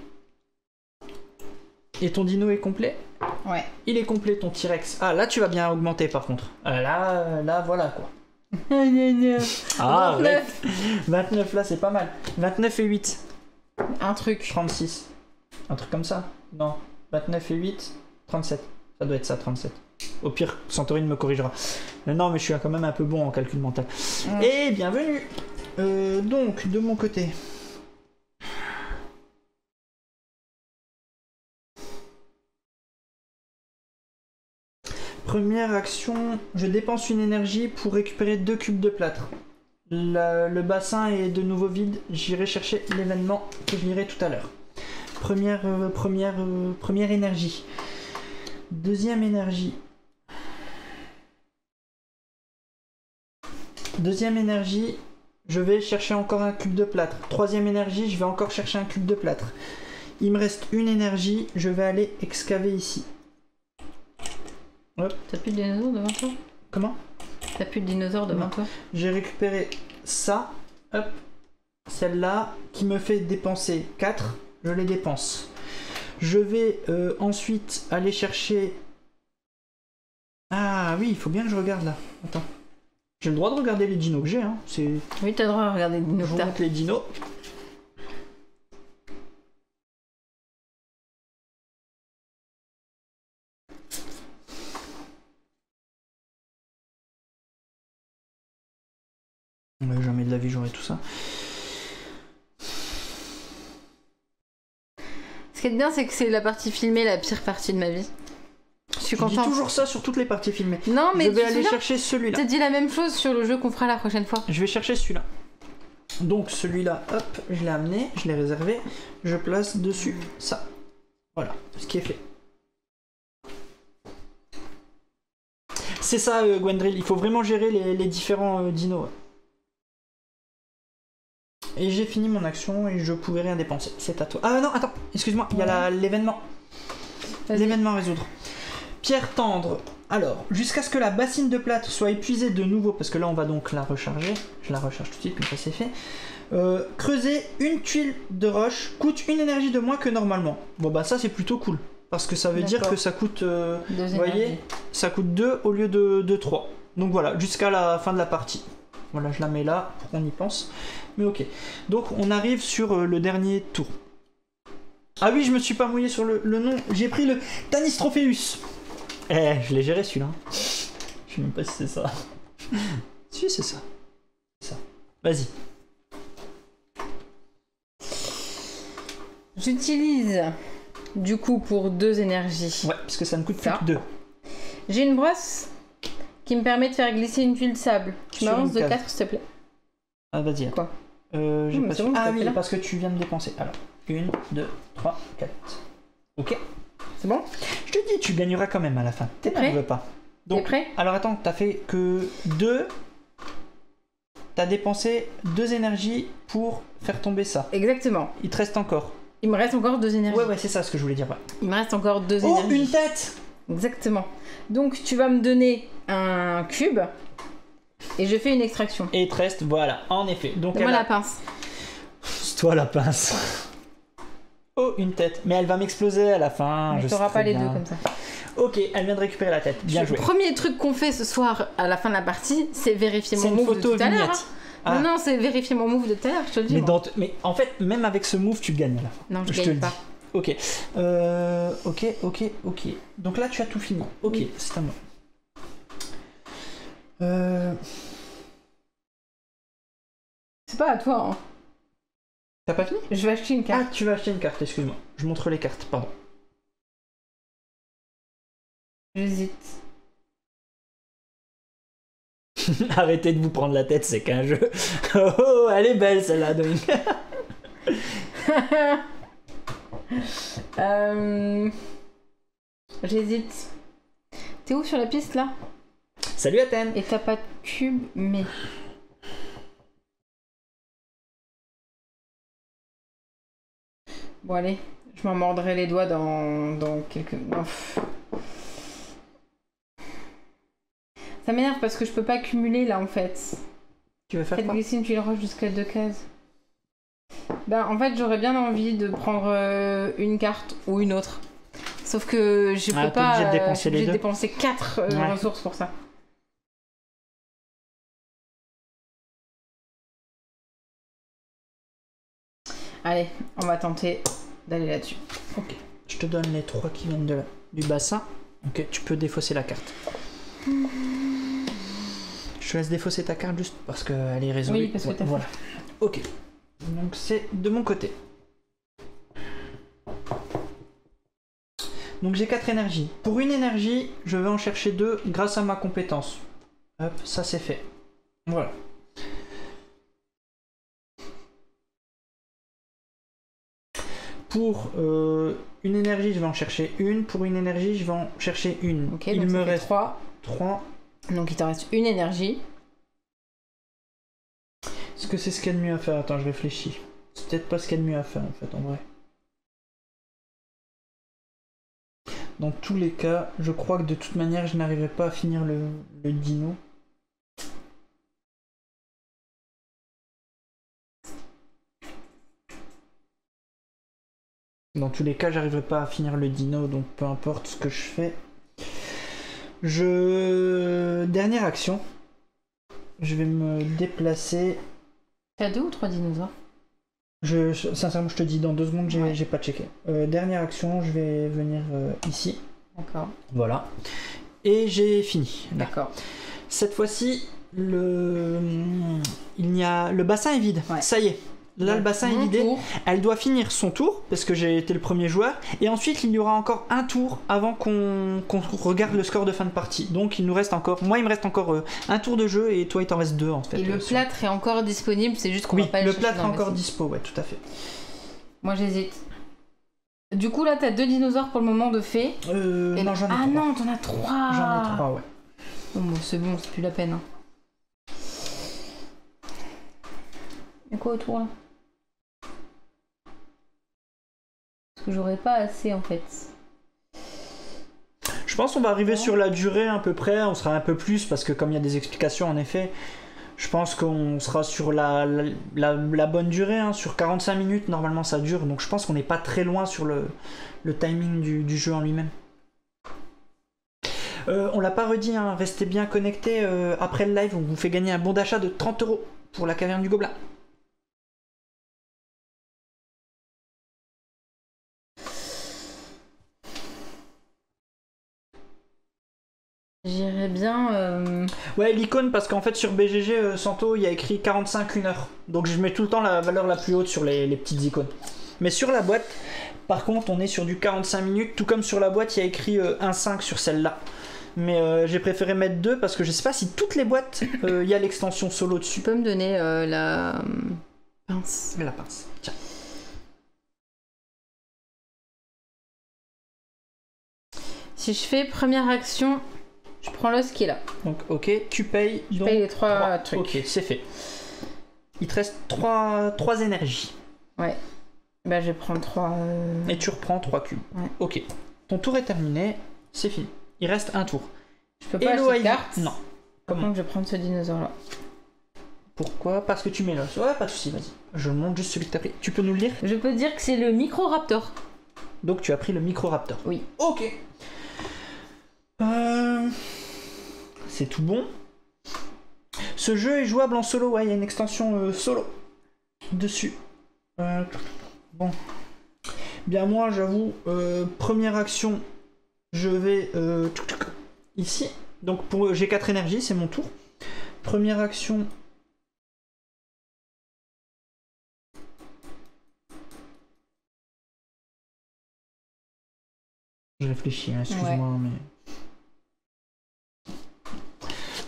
Et ton dino est complet? Ouais. Il est complet ton T-Rex. Ah là tu vas bien augmenter par contre. Ah, là voilà quoi. Ah 29. 29 là c'est pas mal. 29 et 8. Un truc. 36. Un truc comme ça? Non. 29 et 8. 37. Ça doit être ça, 37. Au pire, Santorine me corrigera. Non, mais je suis quand même un peu bon en calcul mental. Et bienvenue. Donc, de mon côté. Première action, je dépense une énergie pour récupérer 2 cubes de plâtre. Le bassin est de nouveau vide. J'irai chercher l'événement que je lirai tout à l'heure. Première énergie. Deuxième énergie. Deuxième énergie, je vais chercher encore un cube de plâtre. Troisième énergie, je vais encore chercher un cube de plâtre. Il me reste une énergie, je vais aller excaver ici. Hop. T'as plus de dinosaures devant toi? Comment? T'as plus de dinosaures devant toi? J'ai récupéré ça, hop, celle-là, qui me fait dépenser 4, je les dépense. Je vais ensuite aller chercher... Ah oui, il faut bien que je regarde là. Attends. J'ai le droit de regarder les dinos que j'ai, hein. Oui, t'as le droit à regarder les dinos. Je vous montre les dinos. Jamais de la vie j'aurai tout ça. Ce qui est bien, c'est que c'est la partie filmée, la pire partie de ma vie. Je suis contente. Je dis toujours ça sur toutes les parties filmées. Non, mais je vais aller chercher celui-là. T'as dit la même chose sur le jeu qu'on fera la prochaine fois. Je vais chercher celui-là. Donc celui-là, hop, je l'ai amené, je l'ai réservé. Je place dessus ça. Voilà, ce qui est fait. C'est ça, Gwendril, il faut vraiment gérer les différents dinos. Ouais. Et j'ai fini mon action et je pouvais rien dépenser. C'est à toi. Ah non, attends, excuse-moi, il y a l'événement. L'événement à résoudre. Pierre tendre. Alors, jusqu'à ce que la bassine de plâtre soit épuisée de nouveau, parce que là on va donc la recharger. Je la recharge tout de suite, comme ça c'est fait. Creuser une tuile de roche coûte une énergie de moins que normalement. Bon bah ça c'est plutôt cool. Parce que ça veut dire que ça coûte, vous voyez, ça coûte 2 au lieu de 3. Donc voilà, jusqu'à la fin de la partie. Voilà, je la mets là pour qu'on y pense. Mais ok. Donc on arrive sur le dernier tour. Ah oui, je me suis pas mouillé sur le nom. J'ai pris le Tanistrophéus. Je l'ai géré celui-là. Je sais même pas si c'est ça. Si, c'est ça. C'est ça. Vas-y. J'utilise du coup pour 2 énergies. Ouais, parce que ça ne coûte plus que 2. J'ai une brosse qui me permet de faire glisser une tuile de sable. Tu m'avances de 4 s'il te plaît. Ah vas-y. Quoi j'ai pas bon, ah oui, là. Parce que tu viens de dépenser. Alors, 1, 2, 3, 4. Ok. C'est bon? Je te dis, tu gagneras quand même à la fin. T'es prêt? Je veux pas. T'es prêt? Alors attends, t'as fait que 2. T'as dépensé 2 énergies pour faire tomber ça. Exactement. Il te reste encore. Il me reste encore 2 énergies. Ouais, c'est ça ce que je voulais dire. Ouais. Il me reste encore 2 énergies. Oh, une tête! Exactement. Donc tu vas me donner un cube et je fais une extraction. Et il te reste, voilà, en effet. Donc moi la pince. C'est toi la pince. Oh, une tête. Mais elle va m'exploser à la fin. Mais t'auras pas les deux comme ça. Ok, elle vient de récupérer la tête. Bien joué. Le premier truc qu'on fait ce soir à la fin de la partie, c'est vérifier mon move de tout à l'heure. Ah. Non, c'est vérifier mon move de tout à l'heure, je te le dis. Mais en fait, même avec ce move, tu gagnes à la fin. Non, je gagne pas. Ok. Ok. Donc là, tu as tout fini. Ok, oui. C'est à moi. C'est pas à toi, hein. T'as pas fini? Je vais acheter une carte. Ah, tu vas acheter une carte, excuse-moi. Je montre les cartes, pardon. J'hésite. Arrêtez de vous prendre la tête, c'est qu'un jeu. Oh, elle est belle celle-là, donc. J'hésite. T'es où sur la piste là? Salut Athènes. Et t'as pas de cube, mais... Bon allez, je m'en mordrai les doigts dans quelques... Oh. Ça m'énerve parce que je peux pas cumuler là en fait. Tu veux faire quoi? Glisser une tuile roche jusqu'à 2 cases. Ben en fait j'aurais bien envie de prendre une carte ou une autre. Sauf que je peux pas... Je suis obligée de dépenser 4 ressources pour ça. Allez, on va tenter d'aller là-dessus. Ok, je te donne les 3 qui viennent du bassin. Ok, tu peux défausser la carte. Je te laisse défausser ta carte juste parce qu'elle est résolue. Oui, parce que t'as voilà. Ok, donc c'est de mon côté. Donc j'ai 4 énergies. Pour une énergie, je vais en chercher 2 grâce à ma compétence. Hop, ça c'est fait. Voilà. Pour une énergie, je vais en chercher une. Pour une énergie, je vais en chercher une. Ok, il me reste 3. Donc il te reste une énergie. Est-ce que c'est ce qu'il y a de mieux à faire? Attends, je réfléchis. C'est peut-être pas ce qu'il y a de mieux à faire en fait, en vrai. Dans tous les cas, je crois que de toute manière, je n'arriverai pas à finir le dino. Dans tous les cas, j'arriverai pas à finir le dino, donc peu importe ce que je fais. Dernière action. Je vais me déplacer. T'as 2 ou 3 dinosaures? Sincèrement, je te dis, dans 2 secondes, j'ai pas checké. Dernière action, je vais venir ici. D'accord. Voilà. Et j'ai fini. D'accord. Cette fois-ci, le bassin est vide. Ouais. Ça y est. Là, le bassin est vidé. Tour. Elle doit finir son tour, parce que j'ai été le premier joueur. Et ensuite, il y aura encore un tour avant qu'on regarde le score de fin de partie. Donc, il nous reste encore... Moi, il me reste encore un tour de jeu, et toi, il t'en reste 2, en fait. Et le plâtre est encore disponible, c'est juste qu'on va pas le chercher. Oui, le plâtre est encore dispo, ouais, tout à fait. Moi, j'hésite. Du coup, là, t'as 2 dinosaures pour le moment de fait. Non, j'en ai 3. Ah non, t'en as 3. J'en ai 3, ouais. Oh, bon, c'est bon, c'est plus la peine. Hein. Il y a quoi autour là? Parce que j'aurais pas assez en fait. Je pense qu'on va arriver sur la durée à peu près, on sera un peu plus parce que comme il y a des explications en effet, je pense qu'on sera sur la bonne durée, hein, sur 45 minutes normalement ça dure, donc je pense qu'on n'est pas très loin sur le timing du jeu en lui-même. On l'a pas redit, hein, restez bien connectés, après le live on vous fait gagner un bon d'achat de 30 € pour la caverne du Gobelin. J'irais bien... Ouais, l'icône, parce qu'en fait sur BGG, Santo, il y a écrit 45 1 heure. Donc je mets tout le temps la valeur la plus haute sur les petites icônes. Mais sur la boîte, par contre, on est sur du 45 minutes, tout comme sur la boîte, il y a écrit 1,5 sur celle-là. Mais j'ai préféré mettre 2 parce que je sais pas si toutes les boîtes, il y a l'extension solo dessus. Tu peux me donner la pince? Mais la pince, tiens. Si je fais première action, je prends l'os qui est là. Donc ok, tu payes. Je paye les 3 trucs. Ok, c'est fait. Il te reste 3 énergies. Ouais. Bah je vais prendre 3... Et tu reprends 3 cubes. Ouais. Ok. Ton tour est terminé, c'est fini. Il reste un tour. Je peux pas Hello acheter de Ivy. carte. Non. Comment je vais prendre ce dinosaure là? Pourquoi? Parce que tu mets l'os. Ouais, pas de soucis, vas-y. Je montre juste celui que t'as pris. Tu peux nous le lire? Je peux dire que c'est le Microraptor. Donc tu as pris le Microraptor. Oui. Ok. C'est tout bon. Ce jeu est jouable en solo, ouais, il y a une extension solo dessus. Bon. Bien moi, j'avoue, première action, je vais ici. Donc j'ai 4 énergies, c'est mon tour. Première action. Je réfléchis, hein, excuse-moi, mais...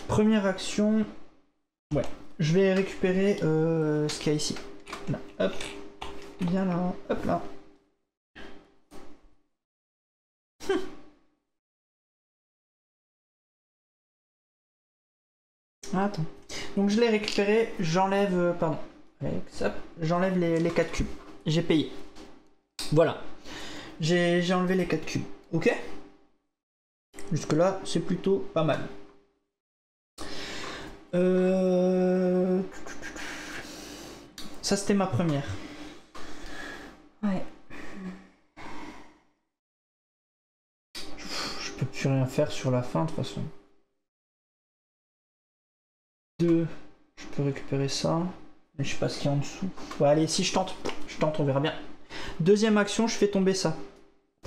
Première action... Ouais. Je vais récupérer ce qu'il y a ici. Là, hop. Bien là, hop là. Attends. Donc je l'ai récupéré, j'enlève... pardon. Hop, j'enlève les 4 cubes. J'ai payé. Voilà. J'ai enlevé les 4 cubes. Ok? Jusque là, c'est plutôt pas mal. Ça, c'était ma première. Ouais. Je peux plus rien faire sur la fin, de toute façon. 2. Je peux récupérer ça. Mais je sais pas ce qu'il y a en dessous. Ouais, allez, si je tente, on verra bien. Deuxième action, je fais tomber ça.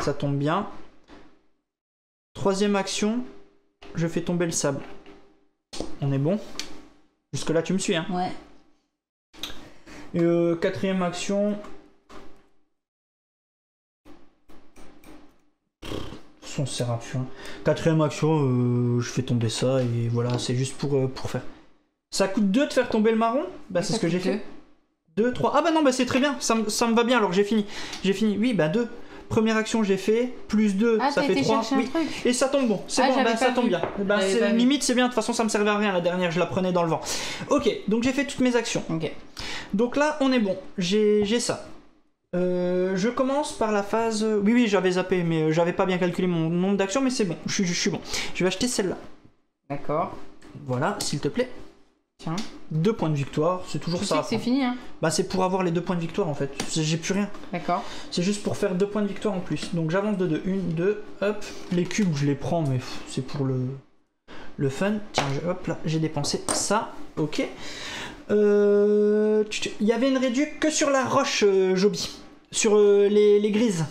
Ça tombe bien. Troisième action, je fais tomber le sable. On est bon? Jusque là tu me suis, hein? Ouais. Et quatrième action... On sert à rien. Quatrième action, je fais tomber ça et voilà, c'est juste pour faire. Ça coûte 2 de faire tomber le marron? Bah c'est ce que j'ai fait. 2, 3... Ah bah non, bah c'est très bien, ça me va bien, alors j'ai fini. Oui, bah 2. Première action j'ai fait, plus 2, ça fait 3. Oui. Et ça tombe bon, c'est bon, bah, ça tombe bien. Bah, limite c'est bien, de toute façon ça me servait à rien, la dernière je la prenais dans le vent. Ok, donc j'ai fait toutes mes actions. Ok. Donc là on est bon, j'ai ça. Je commence par la phase... Oui, j'avais zappé, mais j'avais pas bien calculé mon nombre d'actions, mais c'est bon, je suis bon. Je vais acheter celle-là. D'accord. Voilà, s'il te plaît. Tiens. 2 points de victoire, c'est toujours tu ça. sais que c'est fini, hein? Bah c'est pour avoir les 2 points de victoire en fait, j'ai plus rien. D'accord. C'est juste pour faire 2 points de victoire en plus. Donc j'avance de 2, 1, 2, hop. Les cubes je les prends mais c'est pour le fun. Tiens, hop là, j'ai dépensé ça, ok. Il y avait une réduc que sur la roche, Joby. Sur les grises.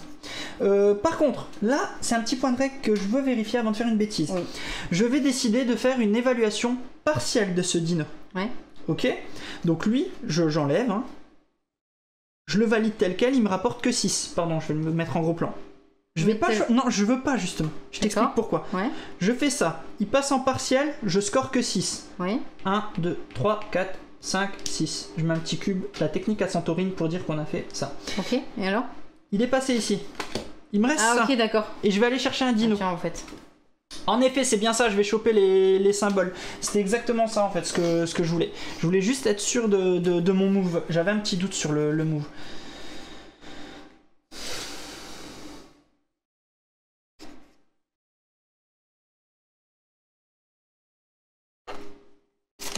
Par contre, là, c'est un petit point de règle que je veux vérifier avant de faire une bêtise. Oui. Je vais décider de faire une évaluation partielle de ce dino. Ouais. Ok? Donc lui, j'enlève. Hein. Je le valide tel quel, il me rapporte que 6. Pardon, je vais me mettre en gros plan. Je vais pas... Non, je veux pas, justement. Je t'explique pourquoi. Ouais. Je fais ça. Il passe en partiel, je score que 6. Oui. 1, 2, 3, 4, 5, 6. Je mets un petit cube. La technique à Santorine pour dire qu'on a fait ça. Ok, et alors? Il est passé ici. Il me reste ça. Ah ok, d'accord. Et je vais aller chercher un dino. Ah, tiens, en fait. En effet, c'est bien ça, je vais choper les symboles. C'était exactement ça en fait ce que je voulais. Je voulais juste être sûr de mon move. J'avais un petit doute sur le move.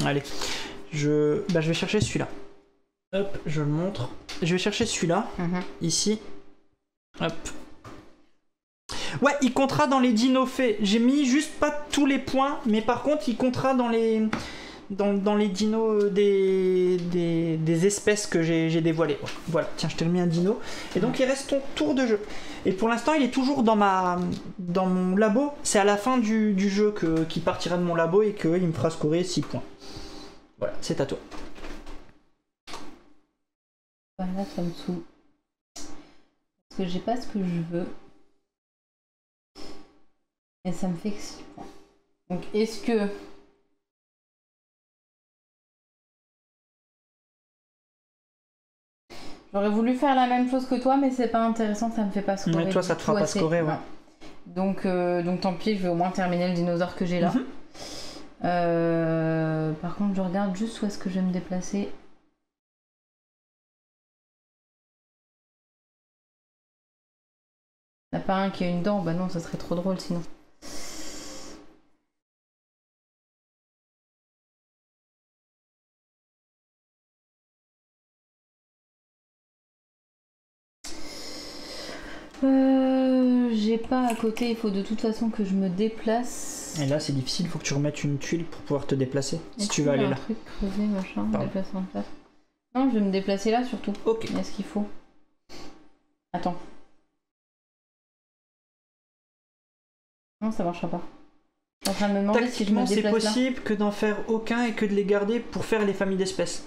Allez, je vais chercher celui-là. Hop, je le montre. Je vais chercher celui-là, ici. Hop. Ouais, il comptera dans les dinos faits. J'ai mis juste pas tous les points, mais par contre, il comptera dans les dinos des espèces que j'ai dévoilées. Voilà, tiens, je t'ai remis un dino. Et donc, il reste ton tour de jeu. Et pour l'instant, il est toujours dans mon labo. C'est à la fin du jeu qu'il partira de mon labo et qu'il me fera scorer 6 points. Voilà, c'est à toi. Voilà, ça me saoule. Parce que j'ai pas ce que je veux. Et ça me fait que 6 points. Donc est-ce que... J'aurais voulu faire la même chose que toi, mais c'est pas intéressant, ça me fait pas scorer. Mais toi, ça te fera pas scorer, ouais. Donc tant pis, je vais au moins terminer le dinosaure que j'ai là. Par contre, je regarde juste où est-ce que je vais me déplacer. Il n'y en a pas un qui a une dent, bah non, ça serait trop drôle sinon. J'ai pas à côté, il faut de toute façon que je me déplace. Et là, c'est difficile, il faut que tu remettes une tuile pour pouvoir te déplacer. Si tu veux aller là. Un truc creusé, machin, déplacer en place. Non, je vais me déplacer là surtout. Ok. Est-ce qu'il faut? Attends. Non, ça marchera pas. Je suis en train de me demander si je me déplace là. C'est possible que d'en faire aucun et que de les garder pour faire les familles d'espèces.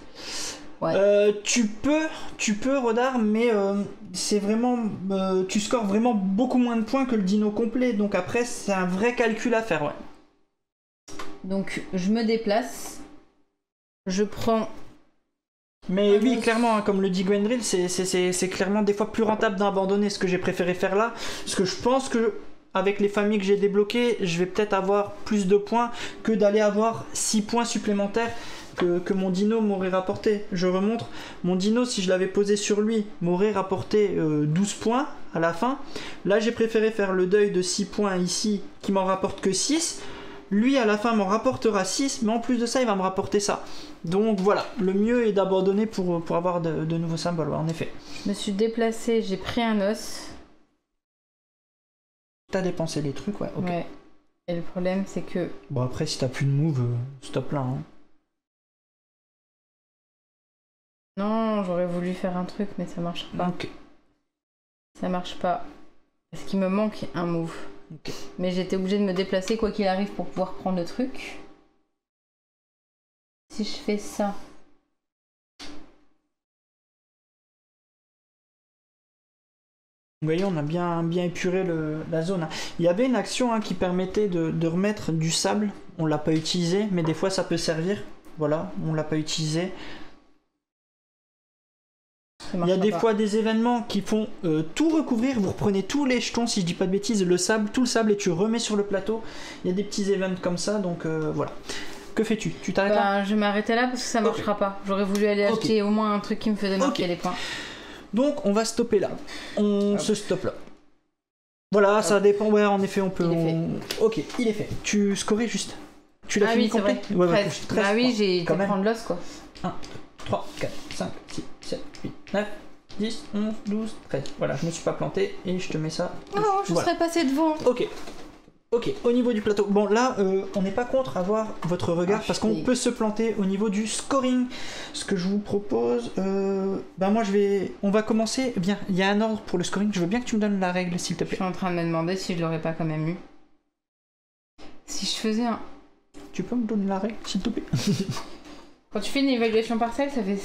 Ouais. Tu peux, Rodar, mais c'est vraiment, tu scores vraiment beaucoup moins de points que le dino complet. Donc après, c'est un vrai calcul à faire, ouais. Donc je me déplace. Je prends. Mais oui, clairement, hein, comme le dit Gwendril, c'est clairement des fois plus rentable d'abandonner. Ce que j'ai préféré faire là, parce que je pense que avec les familles que j'ai débloquées, je vais peut-être avoir plus de points que d'aller avoir 6 points supplémentaires que mon dino m'aurait rapporté. Je remontre, mon dino, si je l'avais posé sur lui, m'aurait rapporté 12 points à la fin. Là, j'ai préféré faire le deuil de 6 points ici, qui m'en rapporte que 6. Lui, à la fin, m'en rapportera 6, mais en plus de ça, il va me rapporter ça. Donc voilà, le mieux est d'abandonner pour avoir de nouveaux symboles, ouais, en effet. Je me suis déplacée, j'ai pris un os. T'as dépensé les trucs, ouais, ok. Ouais. Et le problème, c'est que... Bon, après, si t'as plus de move, stop là, hein. Non, j'aurais voulu faire un truc, mais ça marche pas. Ok. Ça marche pas. Parce qu'il me manque un move. Okay. Mais j'étais obligée de me déplacer quoi qu'il arrive pour pouvoir prendre le truc. Si je fais ça... Vous voyez, on a bien épuré la zone, hein. Il y avait une action, hein, qui permettait de remettre du sable. On l'a pas utilisé, mais des fois ça peut servir. Voilà, on l'a pas utilisé. Il y a des fois des événements qui font tout recouvrir. Vous reprenez tous les jetons, si je dis pas de bêtises, le sable, tout le sable, et tu remets sur le plateau. Il y a des petits événements comme ça, donc voilà. Que fais-tu? Tu t'arrêtes là? Je vais m'arrêter là parce que ça marchera pas. J'aurais voulu aller acheter au moins un truc qui me faisait marquer les points. Donc on va stopper là. On se stoppe là. Voilà, ça dépend. Ouais, en effet, on peut. Ok, il est fait. Tu scorais juste. Tu l'as fini complet? Ouais, 13. Bah oui, j'ai été prendre l'os quoi. 1, 3, 4, 5, 6, 7, 8, 9, 10, 11, 12, 13. Voilà, je me suis pas planté et je te mets ça. Oh, je serais passé devant. Ok. Ok, au niveau du plateau. Bon, là, on n'est pas contre avoir votre regard parce qu'on peut se planter au niveau du scoring. Ce que je vous propose, moi on va commencer. Bien, il y a un ordre pour le scoring. Je veux bien que tu me donnes la règle, s'il te plaît. Je suis en train de me demander si je l'aurais pas quand même eu. Si je faisais un. Tu peux me donner la règle, s'il te plaît? Quand tu fais une évaluation partielle, ça fait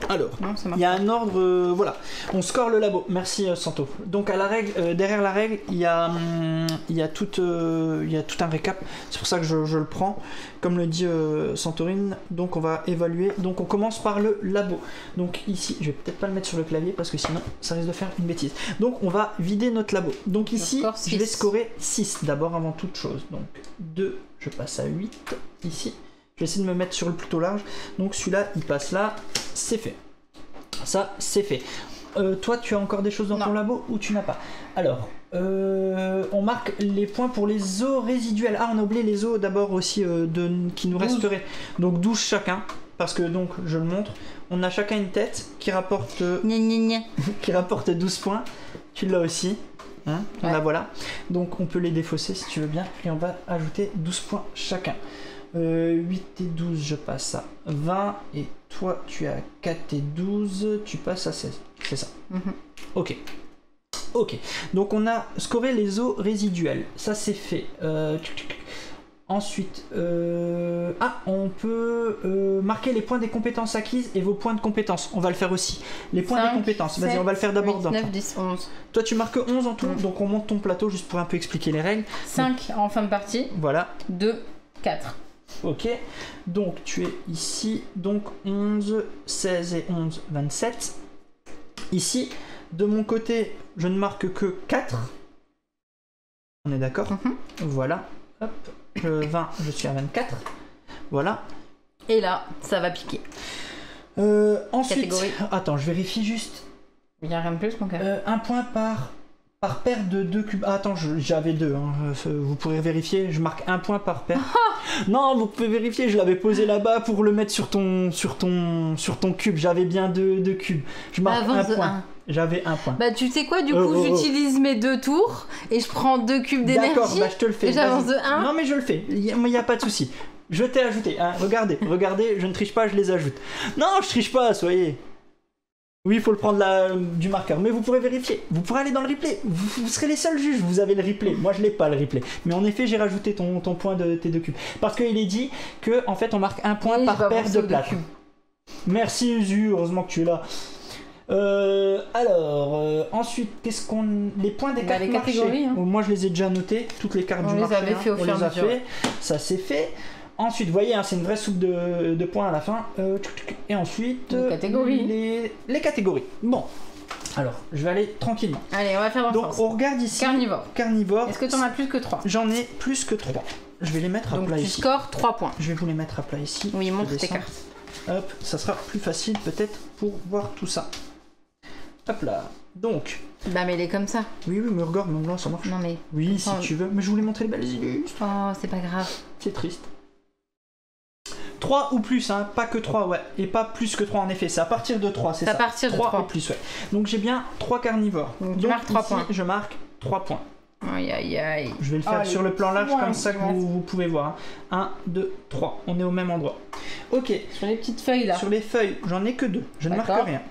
Alors, Non, ça marche il y a pas. un ordre, voilà. On score le labo. Merci Santo. Donc à la règle, derrière la règle, il y a tout un récap. C'est pour ça que je le prends. Comme le dit Santorine, donc on va évaluer. Donc on commence par le labo. Donc ici, je vais peut-être pas le mettre sur le clavier parce que sinon ça risque de faire une bêtise. Donc on va vider notre labo. Donc ici, je vais scorer 6 d'abord avant toute chose. Donc 2, je passe à 8 ici. Je vais essayer de me mettre sur le plutôt large. Donc celui-là, il passe là. C'est fait. Ça, c'est fait. Toi, tu as encore des choses dans ton labo ou tu n'as pas? Alors, on marque les points pour les os résiduels. Ah, on a oublié les os d'abord aussi qui nous 12. resteraient. Donc 12 chacun. Parce que donc, je le montre. On a chacun une tête qui rapporte, qui rapporte 12 points. Tu l'as aussi. Hein, ouais. Là, voilà. Donc on peut les défausser si tu veux bien. Et on va ajouter 12 points chacun. 8 et 12, je passe à 20. Et toi, tu as 4 et 12, tu passes à 16. C'est ça. Ok. Ok. Donc on a scoré les os résiduels. Ça, c'est fait. Ensuite, on peut marquer les points des compétences acquises et vos points de compétences. On va le faire aussi. Les points 5, des compétences. Vas-y, 7, on va le faire d'abord 8, dans 9, 10, 11. Toi, tu marques 11 en tout. Donc on monte ton plateau juste pour un peu expliquer les règles. 5 en fin de partie. Voilà. 2, 4. Ok, donc tu es ici, donc 11, 16 et 11, 27. Ici, de mon côté, je ne marque que 4. On est d'accord? Voilà, hop, 20, je suis à 24. Voilà. Et là, ça va piquer. Ensuite, Catégorie. Attends, je vérifie juste. Il n'y a rien de plus, mon gars. Un point par paire de 2 cubes. Ah, attends, j'avais 2. Hein. Vous pourrez vérifier. Je marque un point par paire. Non, vous pouvez vérifier. Je l'avais posé là-bas pour le mettre sur ton cube. J'avais bien 2 cubes. Je marque un point. J'avais un point. Bah, tu sais quoi, du coup, j'utilise mes 2 tours et je prends 2 cubes d'énergie. D'accord, bah, je te le fais. Et j'avance de 1. Non, mais je le fais. Il n'y a pas de souci. Je t'ai ajouté. Hein. Regardez, je ne triche pas, je les ajoute. Non, je triche pas, soyez. Oui, il faut le prendre du marqueur, mais vous pourrez vérifier. Vous pourrez aller dans le replay. Vous serez les seuls juges, vous avez le replay. Moi, je l'ai pas, le replay. Mais en effet, j'ai rajouté ton point de tes 2 cubes. Parce qu'il est dit que en fait, on marque un point par paire de plâtre. Merci, Uzu, heureusement que tu es là. Ensuite, qu'est-ce qu'on... Les points des cartes les marché. catégories. Hein. Moi, je les ai déjà notés. Toutes les cartes du marché. On les avait fait au fur et à mesure. Ça, c'est fait. Ensuite, vous voyez, hein, c'est une vraie soupe de points à la fin. Et ensuite, les catégories. Les catégories. Bon, alors, je vais aller tranquillement. Allez, on va faire Donc, on regarde ici. Carnivore. Est-ce que tu en as plus que 3? J'en ai plus que 3. Je vais les mettre à plat ici. Donc, tu scores 3 points. Je vais vous les mettre à plat ici. Oui, montre tes cartes. Hop, ça sera plus facile peut-être pour voir tout ça. Hop là. Donc. Bah, mais il est comme ça. Oui, mais regarde, mon blanc, ça marche. Non, mais. Oui, si tu veux. Mais je voulais montrer les belles illustres. Oh, c'est pas grave. C'est triste. 3 ou plus, hein, pas que 3, ouais. Et pas plus que 3 en effet, c'est à partir de 3, c'est ça. À partir de 3 et plus, ouais. Donc j'ai bien 3 carnivores. Donc tu marques 3 ici, points. Je marque 3 points. Aïe aïe aïe. Je vais le faire sur le plan large comme ça que vous pouvez voir. 1, 2, 3. On est au même endroit. Ok. Sur les petites feuilles là. Sur les feuilles, j'en ai que 2. Je ne marque rien.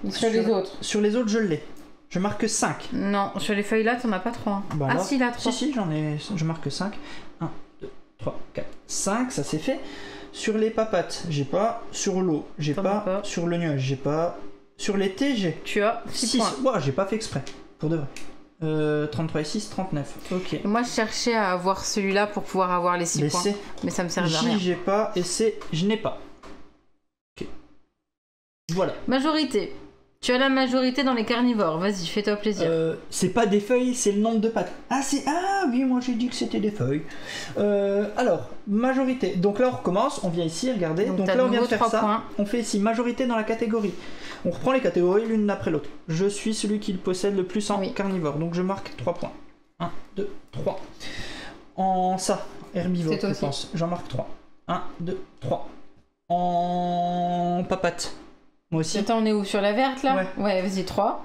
Et sur les autres? Sur les autres, je l'ai. Je marque 5. Non, sur les feuilles là, t'en as pas 3. Bah ah si, là, 3. Si, j'en ai. Je marque 5. 1, 2, 3, 4, 5. Ça c'est fait. Sur les papates, j'ai pas. Sur l'eau, j'ai pas. Sur le nuage, j'ai pas. Sur les T, j'ai. Tu as 6 points. Ouais, j'ai pas fait exprès. Pour de vrai. 33 et 6, 39. Ok. Et moi, je cherchais à avoir celui-là pour pouvoir avoir les 6 points. Mais ça me sert à rien. J, j'ai pas. Et C, je n'ai pas. Ok. Voilà. Majorité. Tu as la majorité dans les carnivores. Vas-y, fais-toi plaisir. C'est pas des feuilles, c'est le nombre de pattes. Ah oui, moi j'ai dit que c'était des feuilles. Alors, majorité. Donc là, on recommence. On vient ici, regardez. Donc là, on vient de faire ça. Points. On fait ici majorité dans la catégorie. On reprend les catégories l'une après l'autre. Je suis celui qui le possède le plus en carnivore. Donc je marque 3 points. 1, 2, 3. En ça, herbivore, je pense. J'en marque 3. 1, 2, 3. En papate. Moi aussi. Attends, on est où? Sur la verte là? Ouais, vas-y, 3.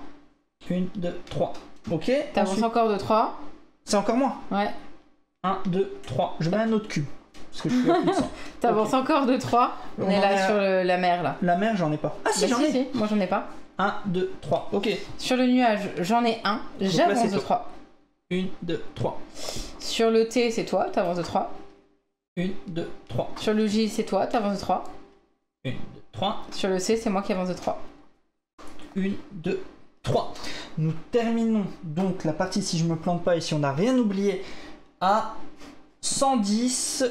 1, 2, 3. Ok. T'avances encore de 3. C'est encore moi? Ouais. 1, 2, 3. Je mets un autre cube. Parce que je suis à plus de 100. T'avances encore de 3. On est là sur la mer là. La mer, j'en ai pas. Ah si, j'en ai. Si. Moi j'en ai pas. 1, 2, 3. Ok. Sur le nuage, j'en ai un. J'avance de 3. 1, 2, 3. Sur le T, c'est toi, t'avances de 3. 1, 2, 3. Sur le J, c'est toi, t'avances de 3. 1, 2, 3. Sur le C, c'est moi qui avance de 3. 1, 2, 3. Nous terminons donc la partie, si je me plante pas et si on n'a rien oublié, à 110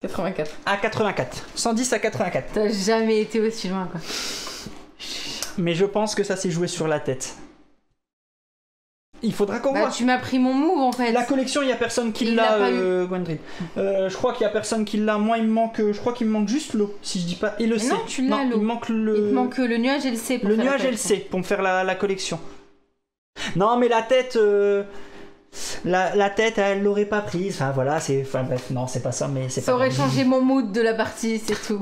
84. à 84. 110 à 84. T'as jamais été aussi loin, quoi. Mais je pense que ça s'est joué sur la tête. Il faudra qu'on voit. Tu m'as pris mon move en fait. La collection, il n'y a personne qui Il l'a, l'a pas eu. Gwendryn. Je crois qu'il n'y a personne qui l'a. Moi, il me manque. Je crois qu'il me manque juste l'eau, si je dis pas. Et le Mais C. non, tu l'as, l'eau. Il me manque le. Il te manque le nuage et le C pour Le faire la nuage et le collection. C pour me faire la collection. Non, mais la tête. La tête, elle l'aurait pas prise. Enfin, voilà, c'est. Enfin, bref, non, c'est pas ça, mais c'est pas. Ça aurait grave. changé mon mood de la partie, c'est tout.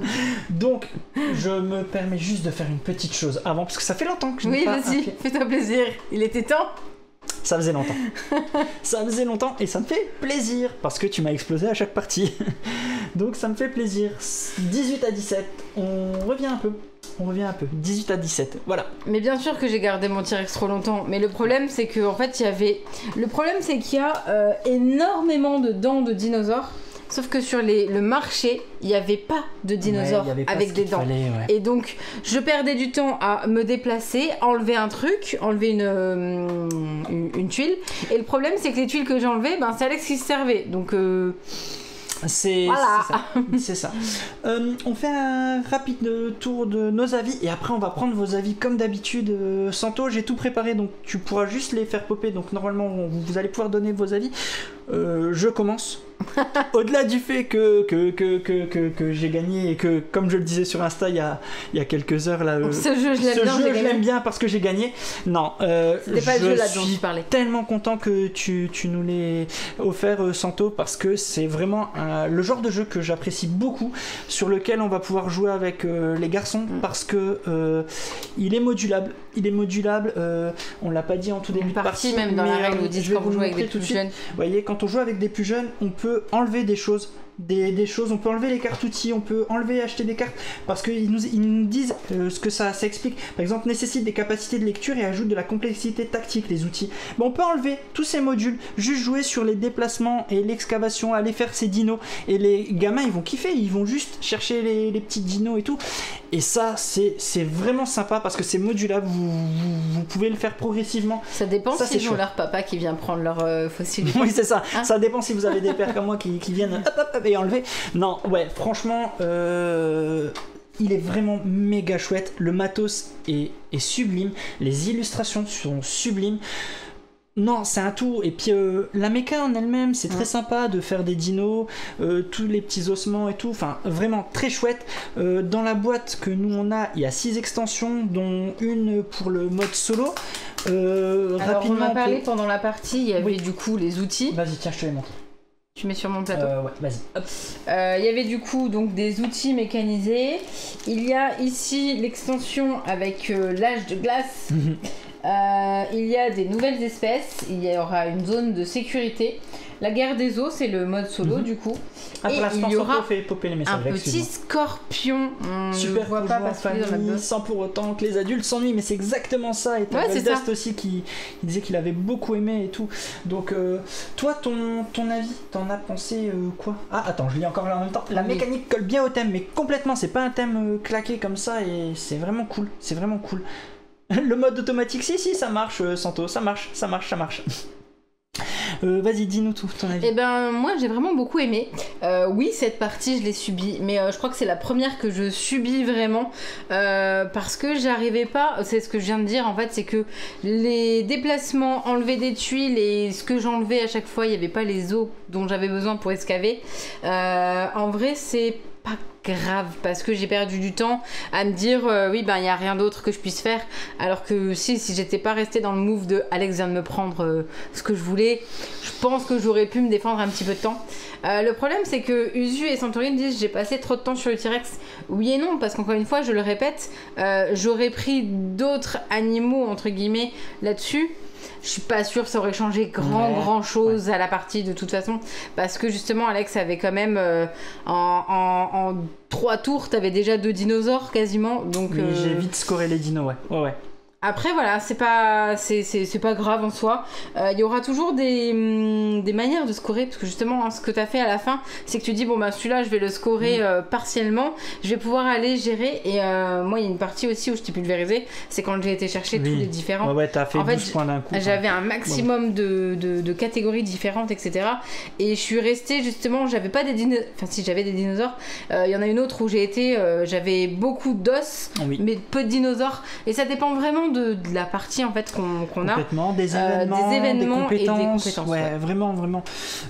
Donc, je me permets juste de faire une petite chose avant, parce que ça fait longtemps que je n'ai Oui, pas. vas-y, fais-toi plaisir. Il était temps. Ça faisait longtemps. Ça faisait longtemps et ça me fait plaisir parce que tu m'as explosé à chaque partie. Donc ça me fait plaisir. 18 à 17, on revient un peu. 18 à 17, voilà. Mais bien sûr que j'ai gardé mon T-Rex trop longtemps. Mais le problème, c'est que en fait, il y avait. Le problème, c'est qu'il y a énormément de dents de dinosaures. Sauf que sur le marché, il n'y avait pas de dinosaures avec des dents. Fallait, ouais. Et donc, je perdais du temps à me déplacer, enlever un truc, enlever une tuile. Et le problème, c'est que les tuiles que j'ai enlevées, ben, c'est Alex qui se servait. Donc, c'est voilà. c'est ça. On fait un rapide tour de nos avis et après on va prendre vos avis comme d'habitude. Santo, j'ai tout préparé donc tu pourras juste les faire popper. Donc normalement vous allez pouvoir donner vos avis. Je commence. Au-delà du fait que j'ai gagné et que, comme je le disais sur Insta il y a quelques heures là, ce jeu je l'aime bien parce que j'ai gagné. Non, c'était pas le jeu là dont je parlais. Tellement content que tu nous l'aies offert, Santo, parce que c'est vraiment le genre de jeu que j'apprécie beaucoup, sur lequel on va pouvoir jouer avec les garçons, parce que il est modulable. On l'a pas dit en tout début de partie, même dans la règle vous dites quand vous jouez avec des plus jeunes. Vous voyez, quand on joue avec des plus jeunes, on peut enlever des choses. Des choses, on peut enlever les cartes outils, on peut acheter des cartes parce qu'ils nous disent ce que ça explique. Par exemple, nécessite des capacités de lecture et ajoute de la complexité tactique, les outils. Bon, on peut enlever tous ces modules, juste jouer sur les déplacements et l'excavation, aller faire ces dinos. Et les gamins, ils vont kiffer, ils vont juste chercher les petits dinos et tout. Et ça, c'est vraiment sympa parce que c'est modulable, vous pouvez le faire progressivement. Ça dépend ça, s'ils ont leur papa qui vient prendre leur fossile. Oui, c'est ça. Hein, ça dépend si vous avez des pères comme moi qui viennent hop, et enlever. Non, ouais, franchement, il est vraiment méga chouette. Le matos est sublime. Les illustrations sont sublimes. Non, c'est un tout. Et puis la méca en elle-même, c'est très sympa de faire des dinos, tous les petits ossements et tout. Enfin, vraiment très chouette. Dans la boîte que nous on a, il y a 6 extensions, dont une pour le mode solo. Alors, Rapidement, on m'a parlé pendant la partie, il y avait du coup les outils. Vas-y, tiens, je te les montre. Tu mets sur mon plateau. Ouais, vas-y. Hop. Il y avait du coup donc des outils mécanisés. Il y a ici l'extension avec l'âge de glace. Il y a des nouvelles espèces. Il y aura une zone de sécurité. La guerre des eaux, c'est le mode solo du coup. Et il y aura fait popper les messages, un petit scorpion. Super, voit pas parce qu'il est dans la sans pour autant que les adultes s'ennuient, mais c'est exactement ça. Et t'as Goldust aussi qui disait qu'il avait beaucoup aimé et tout. Donc toi, ton avis, t'en as pensé quoi? Ah attends, je lis encore là en même temps. La mécanique colle bien au thème, mais complètement, c'est pas un thème claqué comme ça et c'est vraiment cool. C'est vraiment cool. Le mode automatique, si ça marche, Santo, ça marche. Vas-y, dis-nous tout ton avis. Eh ben, moi j'ai vraiment beaucoup aimé. Oui, cette partie je l'ai subie, mais je crois que c'est la première que je subis vraiment parce que j'arrivais pas. C'est ce que je viens de dire en fait, c'est que les déplacements, enlever des tuiles et ce que j'enlevais à chaque fois, il n'y avait pas les os dont j'avais besoin pour excaver. En vrai, c'est pas grave parce que j'ai perdu du temps à me dire oui ben il y a rien d'autre que je puisse faire, alors que si j'étais pas restée dans le move de Alex vient de me prendre ce que je voulais, je pense que j'aurais pu me défendre un petit peu de temps. Le problème c'est que Usu et Santorini disent j'ai passé trop de temps sur le T-Rex. Oui et non, parce qu'encore une fois je le répète, j'aurais pris d'autres animaux entre guillemets là-dessus. Je suis pas sûre que ça aurait changé grand chose à la partie de toute façon, parce que justement Alex avait quand même en 3 tours t'avais déjà 2 dinosaures quasiment, donc oui, j'ai vite scoré les dinos, ouais. Après voilà, c'est pas grave en soi. Il y aura toujours des manières de scorer, parce que justement ce que tu as fait à la fin, c'est que tu dis bon bah celui-là je vais le scorer partiellement, je vais pouvoir aller gérer. Et moi il y a une partie aussi où je t'ai pulvérisé, c'est quand j'ai été chercher tous les différents. Ouais, t'as fait 12 points d'un coup. J'avais un maximum de catégories différentes, etc. Et je suis restée justement, j'avais pas des dinosaures, enfin si j'avais des dinosaures, il y en a une autre où j'ai été, j'avais beaucoup d'os, mais peu de dinosaures. Et ça dépend vraiment de la partie en fait qu'on a. Complètement, des événements des compétences, et des compétences. Ouais, vraiment.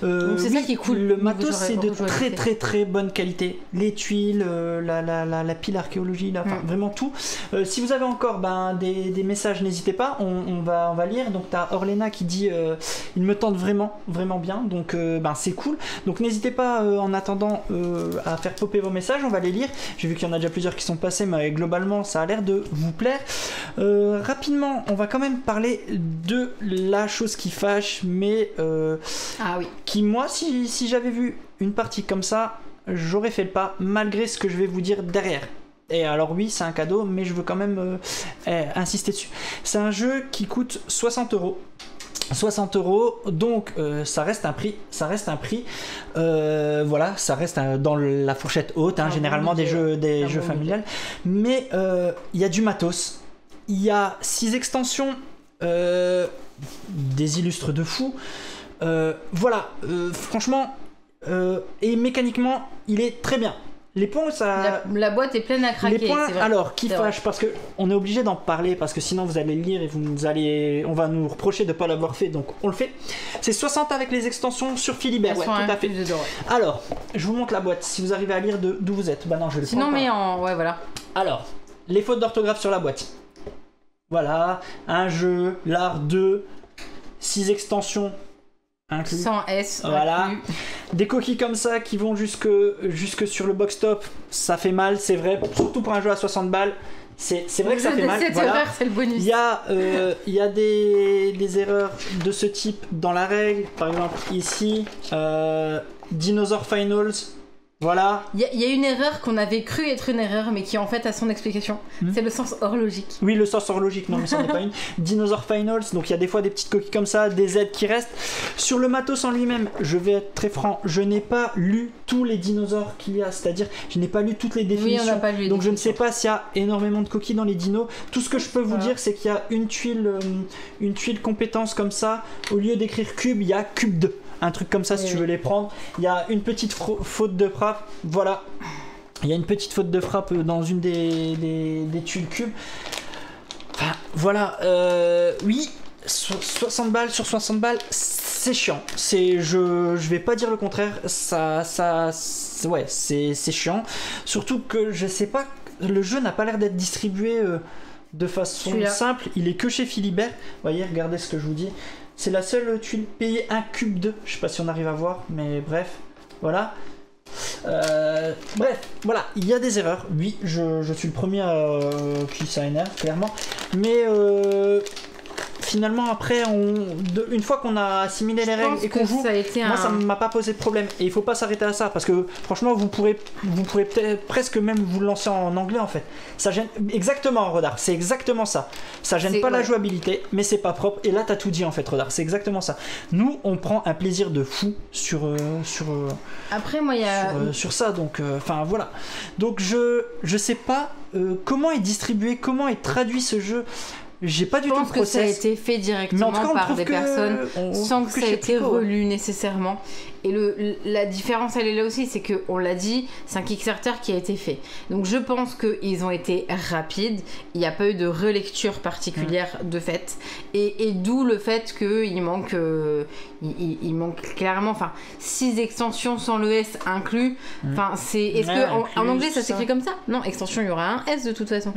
Donc c'est ça qui est cool. Le matos c'est de très très bonne qualité. Les tuiles, la pile archéologie, vraiment tout. Si vous avez encore des messages, n'hésitez pas, on va lire. Donc t'as Orlena qui dit il me tente vraiment bien, donc c'est cool. Donc n'hésitez pas en attendant à faire popper vos messages, on va les lire. J'ai vu qu'il y en a déjà plusieurs qui sont passés, mais globalement ça a l'air de vous plaire. Rapidement, on va quand même parler de la chose qui fâche, mais qui moi, si j'avais vu une partie comme ça, j'aurais fait le pas, malgré ce que je vais vous dire derrière. Et alors oui, c'est un cadeau, mais je veux quand même insister dessus. C'est un jeu qui coûte 60 €. 60 €, donc ça reste un prix, voilà, ça reste dans la fourchette haute, généralement des jeux familiales, mais il y a du matos, il y a 6 extensions, des illustres de fou, voilà, franchement, et mécaniquement, il est très bien. Les points, ça... La boîte est pleine à craquer. Les points, alors, qui fâche, parce qu'on est obligé d'en parler, parce que sinon vous allez le lire et on va nous reprocher de ne pas l'avoir fait, donc on le fait. C'est 60 avec les extensions sur Philibert, ouais, tout à fait. Alors, je vous montre la boîte, si vous arrivez à lire d'où vous êtes. Bah non, je le sinon, mais ouais, voilà. Alors, les fautes d'orthographe sur la boîte. Voilà, un jeu, l'art 2, 6 extensions. Inclus. Sans S. Voilà. Inclus. Des coquilles comme ça qui vont jusque sur le box top, ça fait mal, c'est vrai. Surtout pour un jeu à 60 balles, c'est vrai que ça fait mal. Voilà. C'est le bonus. Il y a des erreurs de ce type dans la règle. Par exemple ici, Dinosaur Finals. Voilà. Il y a une erreur qu'on avait cru être une erreur, mais qui en fait a son explication. C'est le sens horlogique. Oui, le sens horlogique, non mais ça n'est pas une. Dinosaur Finals, donc il y a des fois des petites coquilles comme ça, des aides qui restent. Sur le matos en lui-même, je vais être très franc, je n'ai pas lu tous les dinosaures qu'il y a, c'est-à-dire je n'ai pas lu toutes les définitions. Oui, on n'a pas lu. Donc je ne sais pas s'il y a énormément de coquilles dans les dinos. Tout ce que je peux vous dire, c'est qu'il y a une tuile compétence comme ça. Au lieu d'écrire cube, il y a cube 2. Un truc comme ça, si tu veux les prendre. Il y a une petite faute de frappe. Voilà. Il y a une petite faute de frappe dans une des tuiles cubes. Enfin, voilà. Oui, 60 balles sur 60 balles, c'est chiant. Je vais pas dire le contraire. Ouais, c'est chiant. Surtout que je sais pas, le jeu n'a pas l'air d'être distribué de façon simple. Il est que chez Philibert. Vous voyez, regardez ce que je vous dis. C'est la seule tuile payée un cube 2. Je sais pas si on arrive à voir, mais bref, voilà. Bref, voilà, il y a des erreurs. Oui, je suis le premier qui ça énerve, clairement. Mais finalement, après, une fois qu'on a assimilé les règles et qu'on joue, moi ça m'a pas posé de problème. Et il faut pas s'arrêter à ça, parce que franchement, vous pourrez peut-être presque même vous le lancer en anglais en fait. Ça gêne exactement, Rodar, c'est exactement ça. Ça gêne pas la jouabilité, mais c'est pas propre. Et là, t'as tout dit en fait, Rodar, c'est exactement ça. Nous, on prend un plaisir de fou sur après, moi, sur ça, donc enfin voilà. Donc je sais pas comment est distribué, comment est traduit ce jeu. J'ai pas du tout le process. Je pense que ça a été fait directement par des personnes sans que ça ait été relu nécessairement. Et la différence, elle est là aussi, c'est qu'on l'a dit, c'est un Kickstarter qui a été fait. Donc je pense qu'ils ont été rapides, il n'y a pas eu de relecture particulière de fait. Et d'où le fait qu'il manque, il manque clairement, enfin, 6 extensions sans le S inclus. Enfin, est-ce que en anglais ça s'écrit comme ça? Non, extension, il y aura un S de toute façon.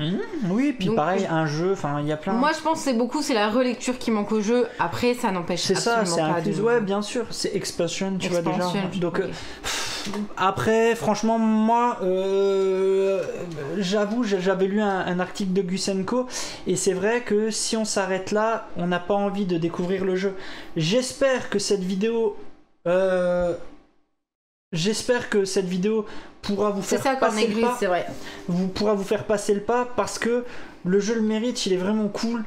Oui, puis donc, pareil, un jeu, enfin, il y a plein. Moi je pense que c'est la relecture qui manque au jeu. Après, ça n'empêche absolument pas de... Ouais, bien sûr, c'est expansion, tu vois déjà. Donc après, franchement, moi, j'avoue, j'avais lu un article de Gusenko et c'est vrai que si on s'arrête là, on n'a pas envie de découvrir le jeu. J'espère que cette vidéo pourra vous faire passer le pas. C'est vrai. Pourra vous faire passer le pas parce que Le jeu le mérite, il est vraiment cool.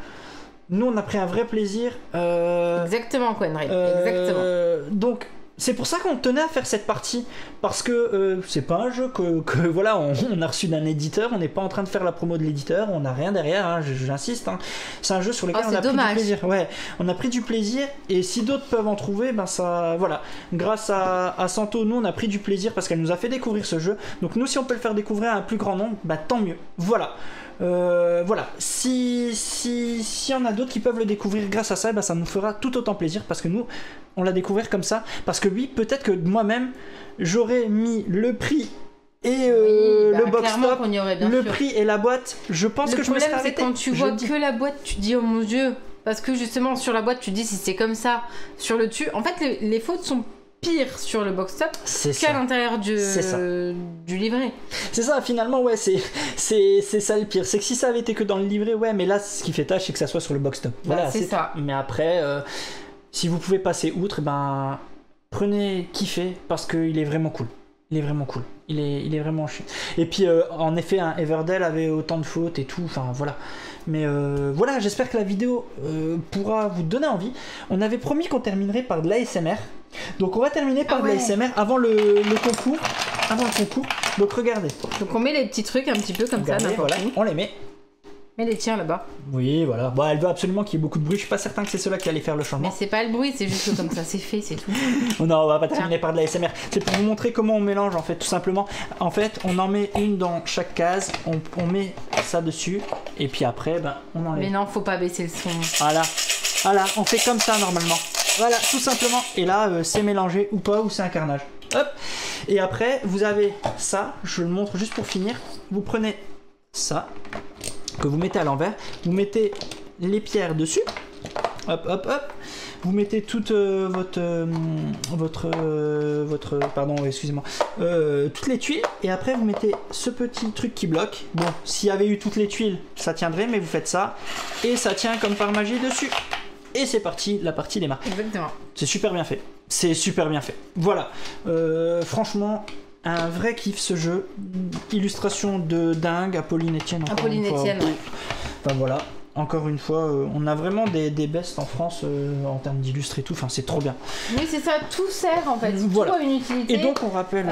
Nous, on a pris un vrai plaisir. Exactement, Quenry. Exactement. Donc, c'est pour ça qu'on tenait à faire cette partie. Parce que c'est pas un jeu que voilà, on a reçu d'un éditeur. On n'est pas en train de faire la promo de l'éditeur. On n'a rien derrière, hein, j'insiste. Hein. C'est un jeu sur lequel on a pris du plaisir. Ouais, on a pris du plaisir. Et si d'autres peuvent en trouver, ben ça. Voilà. Grâce à Santo, nous, on a pris du plaisir parce qu'elle nous a fait découvrir ce jeu. Donc, nous, si on peut le faire découvrir à un plus grand nombre, bah tant mieux. Voilà. Voilà, si y en a d'autres qui peuvent le découvrir grâce à ça, bah ça nous fera tout autant plaisir parce que nous, on l'a découvert comme ça. Parce que oui, peut-être que moi-même, j'aurais mis le prix et le box-top, le prix et la boîte. Je pense que je me serais arrêté. Le problème, c'est quand tu vois que la boîte, tu te dis oh mon dieu. Parce que justement, sur la boîte, tu te dis si c'est comme ça, sur le dessus. En fait, les fautes sont pire sur le box-top qu'à l'intérieur du livret. C'est ça, finalement, ouais, c'est ça le pire. C'est que si ça avait été que dans le livret, ouais, mais là, ce qui fait tâche, c'est que ça soit sur le box-top. Voilà, c'est ça. Mais après, si vous pouvez passer outre, ben, prenez, kiffez, parce qu'il est vraiment cool. Il est vraiment cool. Il est vraiment chiant. Et puis, en effet, Everdell avait autant de fautes et tout, enfin, voilà. Mais voilà, j'espère que la vidéo pourra vous donner envie. On avait promis qu'on terminerait par de l'ASMR. Donc on va terminer par de l'ASMR avant le concours. Avant le concours. Donc regardez. Donc on met les petits trucs un petit peu comme regardez, ça, n'importe voilà, où. On les met. Mets les tiens là-bas. Oui, voilà. Bon, elle veut absolument qu'il y ait beaucoup de bruit. Je suis pas certain que c'est ceux-là qui allaient faire le changement. Mais c'est pas le bruit, c'est juste que comme ça c'est fait, c'est tout. Non, on va pas terminer par de l'ASMR. C'est pour vous montrer comment on mélange en fait, tout simplement. En fait, on en met une dans chaque case. On met ça dessus. Et puis après, ben, on enlève. Mais non, faut pas baisser le son. Voilà. Voilà, on fait comme ça normalement. Voilà, tout simplement. Et là, c'est mélangé ou pas, ou c'est un carnage. Hop. Et après, vous avez ça. Je le montre juste pour finir. Vous prenez ça, que vous mettez à l'envers. Vous mettez les pierres dessus. Hop, hop, hop. Vous mettez toute pardon, excusez-moi, toutes les tuiles. Et après, vous mettez ce petit truc qui bloque. Bon, s'il y avait eu toutes les tuiles, ça tiendrait. Mais vous faites ça. Et ça tient comme par magie dessus. Et c'est parti, la partie démarre. Exactement. C'est super bien fait. C'est super bien fait. Voilà. Franchement, un vrai kiff ce jeu. Illustration de dingue. Apolline Etienne. Apolline Etienne, ouais. Enfin voilà. Encore une fois, on a vraiment des bestes en France en termes d'illustres et tout. Enfin, c'est trop bien. Oui, c'est ça. Tout sert en fait. Voilà. Tout a une utilité. Et donc, on rappelle.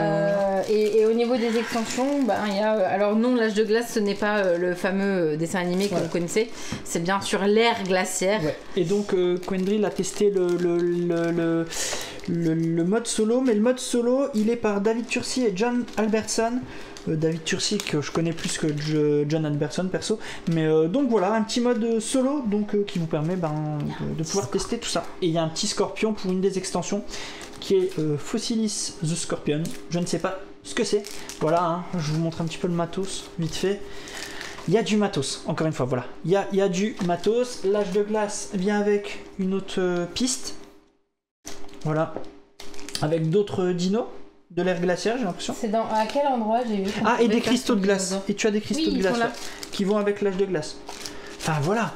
Et au niveau des extensions, ben, il y a. Alors, non, l'âge de glace, ce n'est pas le fameux dessin animé que vous connaissez. C'est bien sûr l'ère glaciaire. Ouais. Et donc, Quendril a testé le mode solo. Mais le mode solo, il est par David Tursi et John Albertson. David Tursi que je connais plus que John Albertson perso, mais donc voilà, un petit mode solo donc qui vous permet de pouvoir tester tout ça. Et il y a un petit scorpion pour une des extensions qui est Fossilis the Scorpion. Je ne sais pas ce que c'est. Voilà, hein, je vous montre un petit peu le matos vite fait. Il y a du matos, encore une fois, voilà. Il y a du matos. L'âge de glace vient avec une autre piste. Voilà. Avec d'autres dinos. De l'air glaciaire, j'ai l'impression. C'est à quel endroit j'ai vu? Ah, et des cristaux de glace. Et tu as des cristaux de glace là, qui vont avec l'âge de glace. Enfin voilà.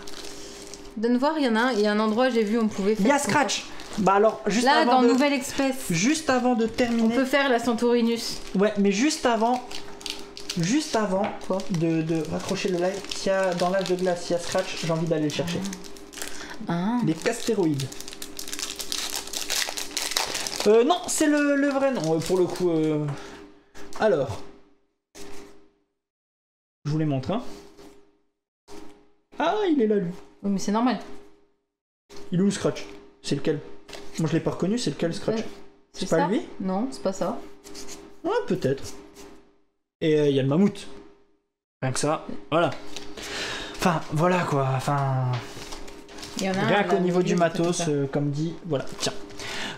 Donne voir, il y en a un. Il y a un endroit, j'ai vu, on pouvait faire. Il y a Scratch. Bah alors, juste là, avant dans Nouvelle Express. Juste avant de terminer. On peut faire la Centaurinus. Ouais, mais juste avant quoi de raccrocher le live, s'il y a dans l'âge de glace, s'il y a Scratch, j'ai envie d'aller le chercher. Les castéroïdes. Non, c'est le vrai nom, pour le coup. Alors. Je vous les montre, hein. Ah, il est là, lui. Oui, mais c'est normal. Il est où, Scratch? C'est lequel? Moi, je l'ai pas reconnu, c'est lequel, Scratch? C'est pas lui? Non, c'est pas ça. Ouais, peut-être. Et il y a le mammouth. Rien que ça, voilà. Enfin, voilà, quoi, enfin... Rien qu'au niveau du matos, comme dit, voilà, tiens.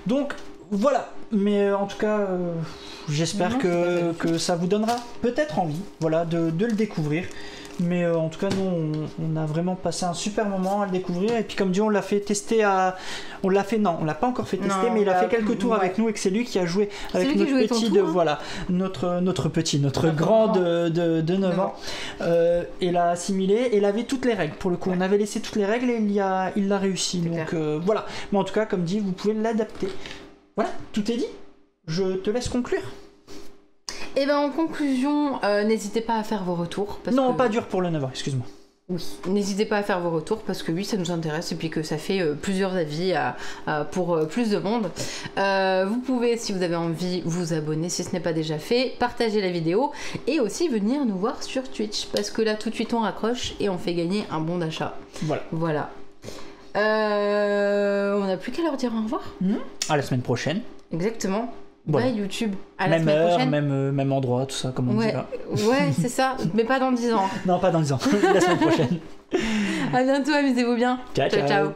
Donc... Voilà, mais en tout cas, j'espère que ça vous donnera peut-être envie, voilà, de le découvrir. Mais en tout cas, nous, on a vraiment passé un super moment à le découvrir. Et puis, comme dit, on l'a fait tester on l'a pas encore fait tester, mais il a fait quelques tours avec nous et que c'est lui qui a joué avec notre petit, voilà, notre grand de 9 ans. Et l'a assimilé et il avait toutes les règles. Pour le coup, on avait laissé toutes les règles et il l'a réussi. Donc voilà. Mais en tout cas, comme dit, vous pouvez l'adapter. Voilà, tout est dit. Je te laisse conclure. Et ben en conclusion, n'hésitez pas à faire vos retours. Non, pas dur pour le 9 ans, excuse-moi. Oui, n'hésitez pas à faire vos retours parce que oui, ça nous intéresse et puis que ça fait plusieurs avis pour plus de monde. Vous pouvez, si vous avez envie, vous abonner si ce n'est pas déjà fait, partager la vidéo et aussi venir nous voir sur Twitch parce que là, tout de suite, on raccroche et on fait gagner un bon d'achat. Voilà. On n'a plus qu'à leur dire au revoir. À la semaine prochaine. Exactement. Voilà. Ouais, YouTube. À la Même semaine heure, prochaine. même endroit, tout ça, comme on dit là. Ouais, c'est ça, mais pas dans 10 ans. Non, pas dans 10 ans. La semaine prochaine. À bientôt, amusez-vous bien. Ciao, ciao.